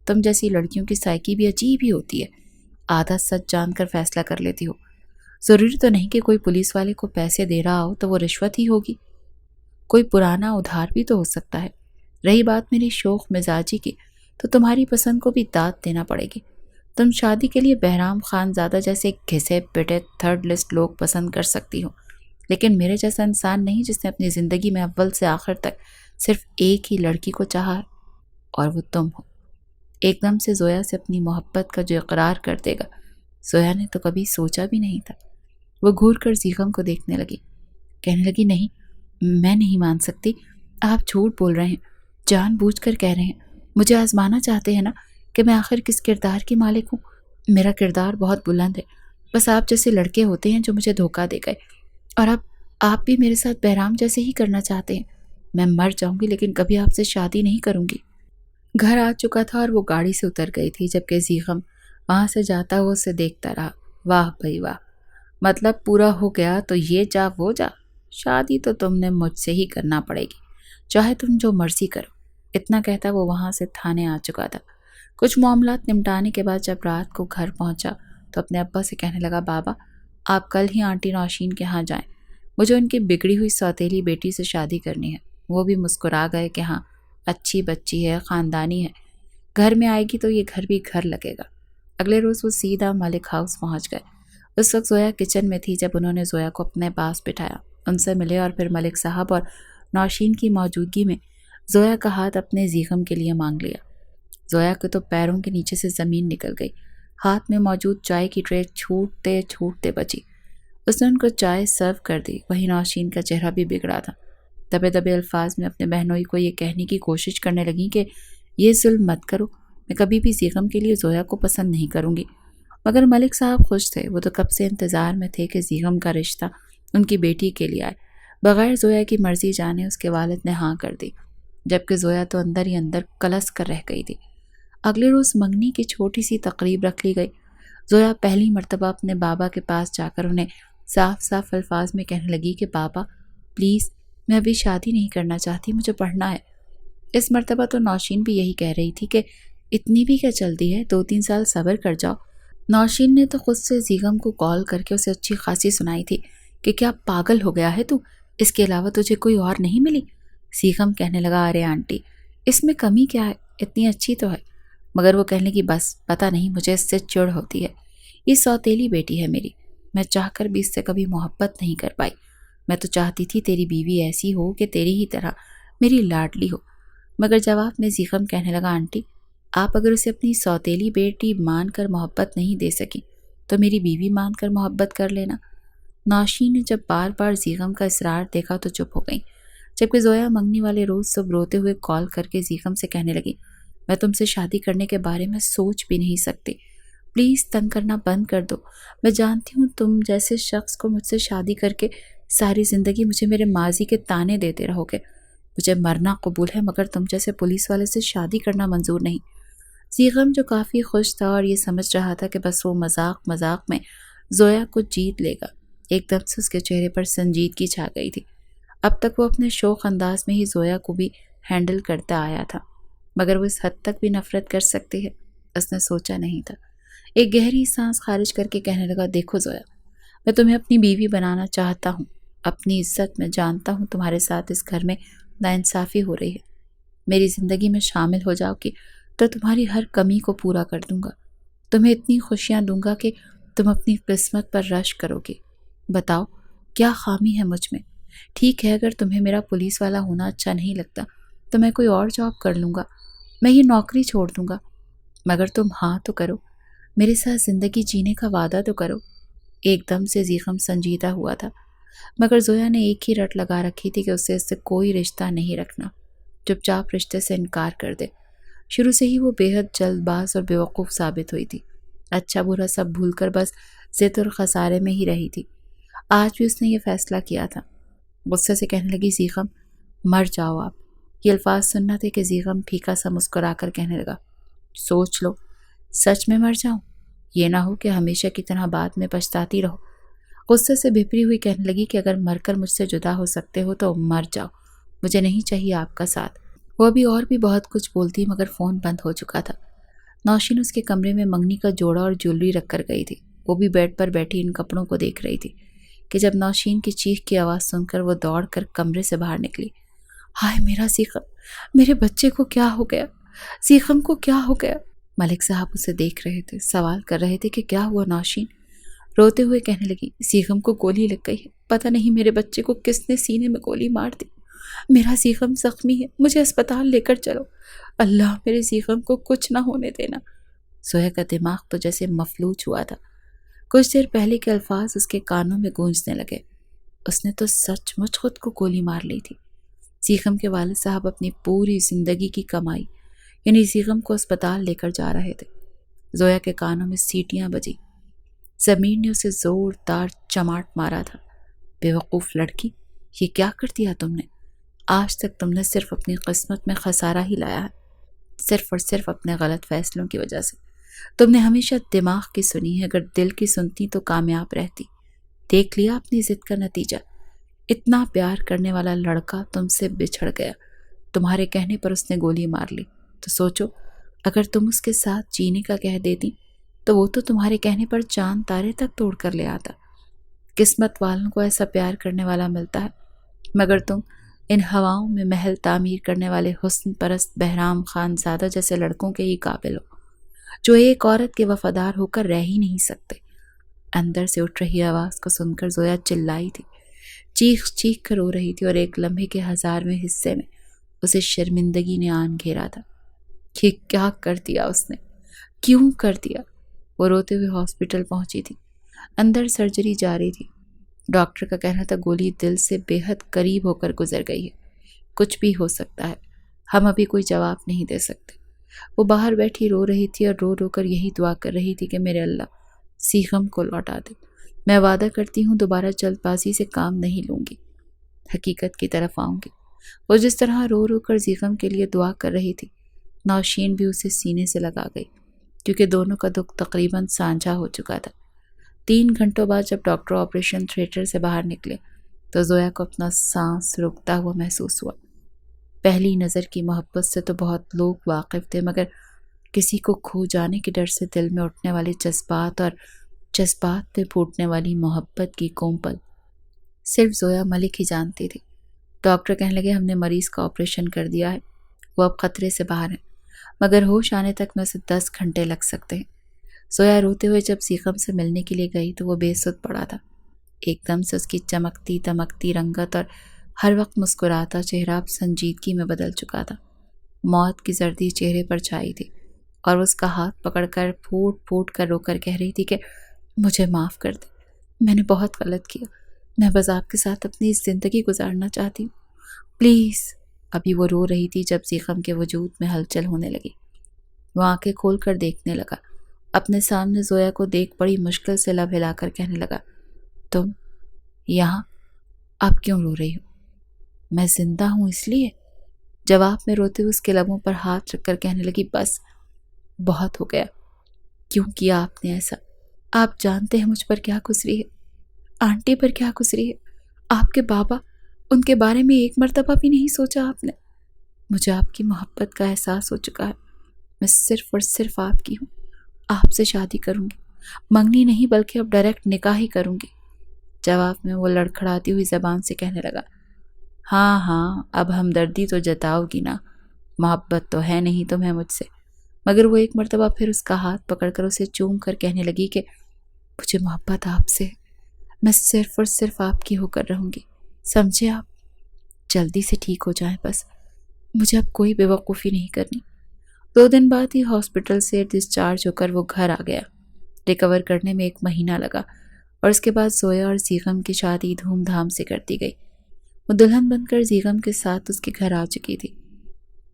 تم جیسی لڑکیوں کی سائیکی بھی عجیب ہی ہوتی ہے، آدھا سچ جان کر فیصلہ کر لیتی ہو۔ ضروری تو نہیں کہ کوئی پولیس والے کو پیسے دے رہا ہو تو وہ رشوت ہی ہوگی، کوئی پرانا ادھار بھی تو ہو سکتا ہے۔ رہی بات میری شوخ مزاجی کی تو تمہاری پسند کو بھی داد دینا پڑے گی۔ تم شادی کے لیے بہرام خان زادہ جیسے گھسے پٹے 3rd لسٹ لوگ پسند کر سکتی ہو، لیکن میرے جیسا انسان نہیں جس نے اپنی زندگی میں اول سے آخر تک صرف ایک ہی لڑکی کو چاہا ہے، اور وہ تم ہو۔ ایک دم سے زویا سے اپنی محبت کا جو اقرار کر دے گا، زویا نے تو کبھی سوچا بھی نہیں تھا۔ وہ گھور کر زیغم کو دیکھنے لگی، کہنے لگی، نہیں میں نہیں مان سکتی، آپ جھوٹ بول رہے ہیں، جان بوجھ کر کہہ رہے ہیں۔ مجھے آزمانا چاہتے ہیں نا کہ میں آخر کس کردار کی مالک ہوں۔ میرا کردار بہت بلند ہے، بس آپ جیسے لڑکے ہوتے ہیں جو مجھے دھوکہ دے گئے، اور اب آپ بھی میرے ساتھ بہرام جیسے ہی کرنا چاہتے ہیں۔ میں مر جاؤں گی لیکن کبھی آپ سے شادی نہیں کروں گی۔ گھر آ چکا تھا اور وہ گاڑی سے اتر گئی تھی، جبکہ زیغم وہاں سے جاتا ہوا اسے دیکھتا رہا۔ واہ بھائی واہ، مطلب پورا ہو گیا تو یہ جا وہ جا، شادی تو تم نے مجھ سے ہی کرنا پڑے گی، چاہے تم جو مرضی کرو۔ اتنا کہتا وہ وہاں سے تھانے آ چکا تھا۔ کچھ معاملات نمٹانے کے بعد جب رات کو گھر پہنچا تو اپنے ابا سے کہنے لگا، بابا آپ کل ہی آنٹی نوشین کے ہاں جائیں، مجھے ان کی بگڑی ہوئی سوتیلی بیٹی سے شادی کرنی ہے۔ وہ بھی مسکرا گئے کہ ہاں اچھی بچی ہے، خاندانی ہے، گھر میں آئے گی تو یہ گھر بھی گھر لگے گا۔ اگلے روز وہ سیدھا ملک ہاؤس پہنچ گئے۔ اس وقت زویا کچن میں تھی جب انہوں نے زویا کو اپنے پاس بٹھایا، ان سے ملے اور پھر ملک صاحب اور نوشین کی موجودگی میں زویا کا ہاتھ اپنے زیغم کے لیے مانگ لیا۔ زویا کے تو پیروں کے نیچے سے زمین نکل گئی، ہاتھ میں موجود چائے کی ٹرے چھوٹتے چھوٹتے بچی۔ اس نے ان کو چائے سرو کر دی۔ وہیں نوشین کا چہرہ بھی بگڑا تھا، دبے دبے الفاظ میں اپنے بہنوئی کو یہ کہنے کی کوشش کرنے لگی کہ یہ ظلم مت کرو، میں کبھی بھی زیغم کے لیے زویا کو پسند نہیں کروں گی۔ مگر ملک صاحب خوش تھے، وہ تو کب سے انتظار میں تھے کہ زیغم کا رشتہ ان کی بیٹی کے لیے آئے۔ بغیر زویا کی مرضی جانے اس کے والد نے ہاں کر دی، جبکہ زویا تو اندر ہی اندر کلس کر رہ گئی تھی۔ اگلے روز منگنی کی چھوٹی سی تقریب رکھ لی گئی۔ زویا پہلی مرتبہ اپنے بابا کے پاس جا کر انہیں صاف صاف الفاظ میں کہنے لگی کہ بابا پلیز، میں ابھی شادی نہیں کرنا چاہتی، مجھے پڑھنا ہے۔ اس مرتبہ تو نوشین بھی یہی کہہ رہی تھی کہ اتنی بھی کیا چلتی ہے، 2-3 سال صبر کر جاؤ۔ نوشین نے تو خود سے زیغم کو کال کر کے اسے اچھی خاصی سنائی تھی کہ کیا پاگل ہو گیا ہے تو، اس کے علاوہ تجھے کوئی اور نہیں ملی؟ زیغم کہنے لگا ارے آنٹی، اس میں کمی کیا ہے، اتنی اچھی تو ہے۔ مگر وہ کہنے کی بس، پتہ نہیں مجھے اس سے چڑ ہوتی ہے، یہ سوتیلی بیٹی ہے میری، میں چاہ کر بھی اس سے کبھی محبت نہیں کر پائی۔ میں تو چاہتی تھی تیری بیوی ایسی ہو کہ تیری ہی طرح میری لاڈلی ہو۔ مگر جواب میں زیغم کہنے لگا آنٹی، آپ اگر اسے اپنی سوتیلی بیٹی مان کر محبت نہیں دے سکی تو میری بیوی مان کر محبت کر لینا۔ نوشین نے جب بار بار زیغم کا اصرار دیکھا تو چپ ہو گئی، جبکہ زویا منگنی والے روز صبح روتے ہوئے کال کر کے زیغم سے کہنے لگی میں تم سے شادی کرنے کے بارے میں سوچ بھی نہیں سکتی، پلیز تنگ کرنا بند کر دو۔ میں جانتی ہوں تم جیسے شخص کو مجھ سے شادی کر کے ساری زندگی مجھے میرے ماضی کے تانے دیتے رہو گے، مجھے مرنا قبول ہے مگر تم جیسے پولیس والے سے شادی کرنا منظور نہیں۔ زیغم جو کافی خوش تھا اور یہ سمجھ رہا تھا کہ بس وہ مذاق مذاق میں زویا کو جیت لے گا، ایک دم سے اس کے چہرے پر سنجیدگی چھا گئی تھی۔ اب تک وہ اپنے شوخ انداز میں ہی زویا کو بھی ہینڈل کرتا آیا تھا، مگر وہ اس حد تک بھی نفرت کر سکتی ہے اس نے سوچا نہیں تھا۔ ایک گہری سانس خارج کر کے کہنے لگا دیکھو زویا، میں تمہیں اپنی بیوی بنانا چاہتا ہوں، اپنی عزت میں جانتا ہوں تمہارے ساتھ اس گھر میں ناانصافی ہو رہی ہے، میری زندگی میں شامل ہو جاؤ کہ تو تمہاری ہر کمی کو پورا کر دوں گا، تمہیں اتنی خوشیاں دوں گا کہ تم اپنی قسمت پر رش کرو گے۔ بتاؤ کیا خامی ہے مجھ میں؟ ٹھیک ہے اگر تمہیں میرا پولیس والا ہونا اچھا نہیں لگتا تو میں کوئی اور جاب کر لوں گا، میں یہ نوکری چھوڑ دوں گا، مگر تم ہاں تو کرو، میرے ساتھ زندگی جینے کا وعدہ تو کرو۔ ایک دم سے زیغم سنجیدہ ہوا تھا، مگر زویا نے ایک ہی رٹ لگا رکھی تھی کہ اسے اس سے کوئی رشتہ نہیں رکھنا، چپ چاپ رشتے سے انکار کر دے۔ شروع سے ہی وہ بے حد جلد باز اور بیوقوف ثابت ہوئی تھی، اچھا برا سب بھول کر بس ضد اور خسارے میں ہی رہی تھی۔ آج بھی اس نے یہ فیصلہ کیا تھا۔ غصے سے کہنے لگی زیغم مر جاؤ آپ۔ یہ الفاظ سننا تھے کہ زیغم پھیکا سا مسکرا کر کہنے لگا سوچ لو، سچ میں مر جاؤں؟ یہ نہ ہو کہ ہمیشہ کی طرح بعد میں پچھتاتی رہو۔ غصے سے بھپری ہوئی کہنے لگی کہ اگر مر کر مجھ سے جدا ہو سکتے ہو تو مر جاؤ، مجھے نہیں چاہیے آپ کا ساتھ۔ وہ ابھی اور بھی بہت کچھ بولتی مگر فون بند ہو چکا تھا۔ نوشین اس کے کمرے میں منگنی کا جوڑا اور جویلری رکھ کر گئی تھی، وہ بھی بیڈ پر بیٹھی ان کپڑوں کو دیکھ رہی تھی کہ جب نوشین کی چیخ کی آواز سن کر وہ دوڑ کر کمرے سے باہر نکلی۔ ہائے میرا زیغم، میرے بچے کو کیا ہو گیا؟ زیغم کو کیا ہو گیا؟ ملک صاحب اسے دیکھ رہے تھے، سوال کر رہے تھے کہ کیا ہوا نوشین؟ روتے ہوئے کہنے لگی زیغم کو گولی لگ گئی ہے، پتہ نہیں میرے بچے کو کس نے سینے میں گولی مار دی، میرا زیغم زخمی ہے، مجھے اسپتال لے کر چلو، اللہ میرے زیغم کو کچھ نہ ہونے دینا۔ زویا کا دماغ تو جیسے مفلوج ہوا تھا، کچھ دیر پہلے کے الفاظ اس کے کانوں میں گونجنے لگے، اس نے تو سچ مچ خود کو گولی مار لی تھی۔ زیغم کے والد صاحب اپنی پوری زندگی کی کمائی یعنی زیغم کو اسپتال لے کر جا رہے تھے۔ زویا کے کانوں میں سیٹیاں بجی، زمین نے اسے زوردار چماٹ مارا تھا۔ بے وقوف لڑکی، یہ کیا کر دیا تم نے؟ آج تک تم نے صرف اپنی قسمت میں خسارہ ہی لایا ہے، صرف اور صرف اپنے غلط فیصلوں کی وجہ سے۔ تم نے ہمیشہ دماغ کی سنی ہے، اگر دل کی سنتی تو کامیاب رہتی۔ دیکھ لیا اپنی ضد کا نتیجہ، اتنا پیار کرنے والا لڑکا تم سے بچھڑ گیا، تمہارے کہنے پر اس نے گولی مار لی، تو سوچو اگر تم اس کے ساتھ جینے کا کہہ دیتی تو وہ تو تمہارے کہنے پر چاند تارے تک توڑ کر لے آتا۔ قسمت والوں کو ایسا پیار کرنے والا ملتا ہے، مگر تم ان ہواؤں میں محل تعمیر کرنے والے حسن پرست بہرام خان زادہ جیسے لڑکوں کے ہی قابل ہو، جو ایک عورت کے وفادار ہو کر رہ ہی نہیں سکتے۔ اندر سے اٹھ رہی آواز کو سن کر زویا چلائی تھی، چیخ چیخ کر رو رہی تھی، اور ایک لمحے کے 1000ویں حصے میں اسے شرمندگی نے آن گھیرا تھا کہ کیا کر دیا اس نے، کیوں کر دیا۔ وہ روتے ہوئے ہاسپٹل پہنچی تھی۔ اندر سرجری جاری تھی۔ ڈاکٹر کا کہنا تھا گولی دل سے بے حد قریب ہو کر گزر گئی ہے، کچھ بھی ہو سکتا ہے، ہم ابھی کوئی جواب نہیں دے سکتے۔ وہ باہر بیٹھی رو رہی تھی اور رو رو کر یہی دعا کر رہی تھی کہ میرے اللہ سیغم کو لوٹا دے، میں وعدہ کرتی ہوں دوبارہ جلد بازی سے کام نہیں لوں گی، حقیقت کی طرف آؤں گی۔ وہ جس طرح رو رو کر سیغم کے لیے دعا کر رہی تھی، نوشین بھی اسے سینے سے لگا گئی، کیونکہ دونوں کا دکھ تقریباً سانجھا ہو چکا تھا۔ 3 گھنٹوں بعد جب ڈاکٹر آپریشن تھیٹر سے باہر نکلے تو زویا کو اپنا سانس رکتا ہوا محسوس ہوا۔ پہلی نظر کی محبت سے تو بہت لوگ واقف تھے، مگر کسی کو کھو جانے کے ڈر سے دل میں اٹھنے والے جذبات اور جذبات پہ پھوٹنے والی محبت کی کومپل صرف زویا ملک ہی جانتی تھی۔ ڈاکٹر کہنے لگے ہم نے مریض کا آپریشن کر دیا ہے، وہ اب خطرے سے باہر ہے، مگر ہوش آنے تک میں اسے 10 گھنٹے لگ سکتے ہیں۔ زویا روتے ہوئے جب سیغم سے ملنے کے لیے گئی تو وہ بے سدھ پڑا تھا۔ ایک دم سے اس کی چمکتی دمکتی رنگت اور ہر وقت مسکراتا چہرہ اب سنجیدگی میں بدل چکا تھا۔ موت کی زردی چہرے پر چھائی تھی، اور اس کا ہاتھ پکڑ کر پھوٹ پھوٹ کر رو کر کہہ رہی تھی کہ مجھے معاف کر دے، میں نے بہت غلط کیا، میں بس آپ کے ساتھ اپنی زندگی گزارنا چاہتی ہوں، پلیز۔ ابھی وہ رو رہی تھی جب سیغم کے وجود میں ہلچل ہونے لگی۔ وہ آنکھیں کھول کر دیکھنے لگا، اپنے سامنے زویا کو دیکھ بڑی مشکل سے لب ہلا کر کہنے لگا تم یہاں، اب کیوں رو رہی ہو؟ میں زندہ ہوں اس لیے۔ جواب میں روتے ہوئے اس کے لبوں پر ہاتھ رکھ کر کہنے لگی بس بہت ہو گیا، کیوں کیا آپ نے ایسا؟ آپ جانتے ہیں مجھ پر کیا گزری ہے، آنٹی پر کیا گزری ہے، آپ کے بابا، ان کے بارے میں ایک مرتبہ بھی نہیں سوچا آپ نے؟ مجھے آپ کی محبت کا احساس ہو چکا ہے، میں صرف اور صرف آپ کی ہوں، آپ سے شادی کروں گی، منگنی نہیں بلکہ اب ڈائریکٹ نکاح ہی کروں گی۔ جواب میں وہ لڑکھڑاتی ہوئی زبان سے کہنے لگا ہاں ہاں، اب ہمدردی تو جتاؤ گی نا، محبت تو ہے نہیں تمہیں مجھ سے۔ مگر وہ ایک مرتبہ پھر اس کا ہاتھ پکڑ کر اسے چوم کر کہنے لگی کہ مجھے محبت آپ سے ہے، میں صرف اور صرف آپ کی ہو کر رہوں گی، سمجھے آپ؟ جلدی سے ٹھیک ہو جائیں بس، مجھے اب کوئی بے وقوفی نہیں کرنی۔ 2 دن بعد ہی ہاسپٹل سے ڈسچارج ہو کر وہ گھر آ گیا۔ ریکور کرنے میں 1 مہینہ لگا، اور اس کے بعد زویا اور سیغم کی شادی دھوم دھام سے کر دی گئی۔ وہ دلہن بن کر سیغم کے ساتھ اس کے گھر آ چکی تھی۔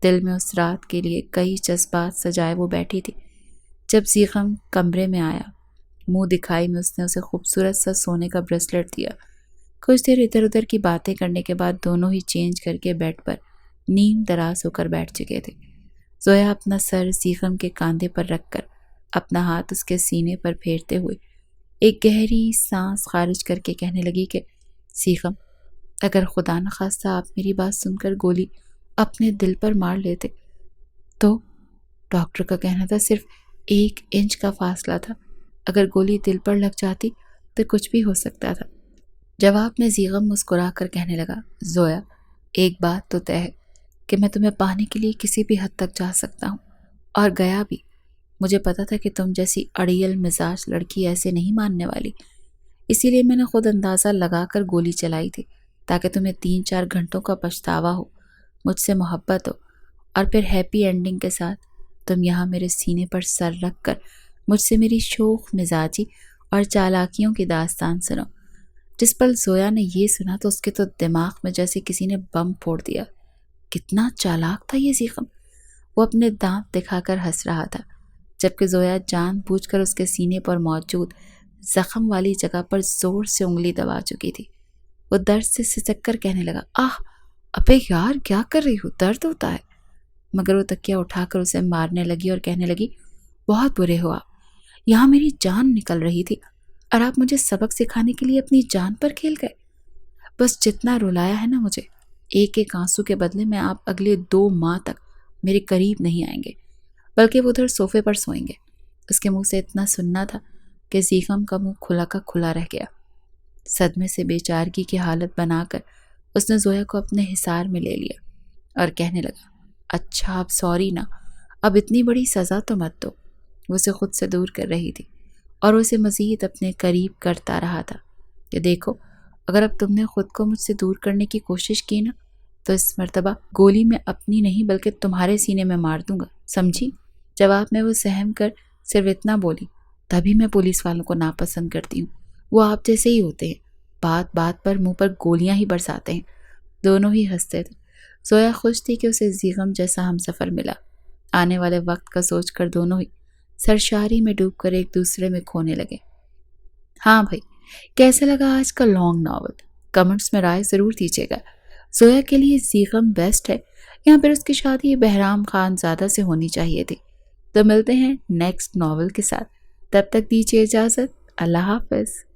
دل میں اس رات کے لیے کئی جذبات سجائے وہ بیٹھی تھی۔ جب سیغم کمرے میں آیا، منہ دکھائی میں اس نے اسے خوبصورت سا سونے کا بریسلٹ دیا۔ کچھ دیر ادھر ادھر کی باتیں کرنے کے بعد دونوں ہی چینج کر کے بیڈ پر نیم دراز ہو کر بیٹھ چکے تھے۔ زویا اپنا سر سیغم کے کاندھے پر رکھ کر اپنا ہاتھ اس کے سینے پر پھیرتے ہوئے ایک گہری سانس خارج کر کے کہنے لگی کہ سیغم، اگر خدا نخواستہ آپ میری بات سن کر گولی اپنے دل پر مار لیتے تو؟ ڈاکٹر کا کہنا تھا صرف 1 انچ کا فاصلہ تھا، اگر گولی دل پر لگ جاتی تو کچھ بھی ہو سکتا تھا۔ جواب میں سیغم مسکرا کر کہنے لگا زویا، ایک بات تو طے ہے کہ میں تمہیں پانے کے لیے کسی بھی حد تک جا سکتا ہوں، اور گیا بھی۔ مجھے پتا تھا کہ تم جیسی اڑیل مزاج لڑکی ایسے نہیں ماننے والی، اسی لیے میں نے خود اندازہ لگا کر گولی چلائی تھی تاکہ تمہیں 3-4 گھنٹوں کا پچھتاوا ہو، مجھ سے محبت ہو، اور پھر ہیپی اینڈنگ کے ساتھ تم یہاں میرے سینے پر سر رکھ کر مجھ سے میری شوخ مزاجی اور چالاکیوں کی داستان سنو۔ جس پل زویا نے یہ سنا تو اس کے تو دماغ میں جیسے کسی نے بم پھوڑ دیا۔ کتنا چالاک تھا یہ سیغم! وہ اپنے دانت دکھا کر ہنس رہا تھا، جبکہ زویا جان بوجھ کر اس کے سینے پر موجود زخم والی جگہ پر زور سے انگلی دبا چکی تھی۔ وہ درد سے سسک کر کہنے لگا ابے یار، کیا کر رہی ہو، درد ہوتا ہے؟ مگر وہ تکیہ اٹھا کر اسے مارنے لگی اور کہنے لگی بہت برے ہو آپ، یہاں میری جان نکل رہی تھی اور آپ مجھے سبق سکھانے کے لیے اپنی جان پر کھیل گئے۔ بس جتنا رلایا ہے نا مجھے، ایک ایک آنسو کے بدلے میں آپ اگلے 2 ماہ تک میرے قریب نہیں آئیں گے، بلکہ وہ ادھر صوفے پر سوئیں گے۔ اس کے منہ سے اتنا سننا تھا کہ سیغم کا منہ کھلا کا کھلا رہ گیا۔ صدمے سے بے چارگی کی حالت بنا کر اس نے زویا کو اپنے حصار میں لے لیا اور کہنے لگا، اچھا اب سوری نا، اب اتنی بڑی سزا تو مت دو۔ وہ اسے خود سے دور کر رہی تھی اور اسے مزید اپنے قریب کرتا رہا تھا کہ دیکھو، اگر اب تم نے خود کو مجھ سے دور کرنے کی کوشش کی نا تو اس مرتبہ گولی میں اپنی نہیں بلکہ تمہارے سینے میں مار دوں گا، سمجھی؟ جواب میں وہ سہم کر صرف اتنا بولی، تبھی میں پولیس والوں کو ناپسند کرتی ہوں، وہ آپ جیسے ہی ہوتے ہیں، بات بات پر منہ پر گولیاں ہی برساتے ہیں۔ دونوں ہی ہنستے تھے۔ زویا خوش تھی کہ اسے زیغم جیسا ہم سفر ملا۔ آنے والے وقت کا سوچ کر دونوں ہی سرشاری میں ڈوب کر ایک دوسرے میں کھونے لگے۔ ہاں بھائی، کیسے لگا آج کا لانگ ناول؟ کمنٹس میں رائے ضرور دیجیے گا۔ زویا کے لیے زیغم بیسٹ ہے یا پھر اس کی شادی بہرام خان زادہ سے ہونی چاہیے تھی؟ تو ملتے ہیں نیکسٹ ناول کے ساتھ، تب تک دیجیے اجازت، اللہ حافظ۔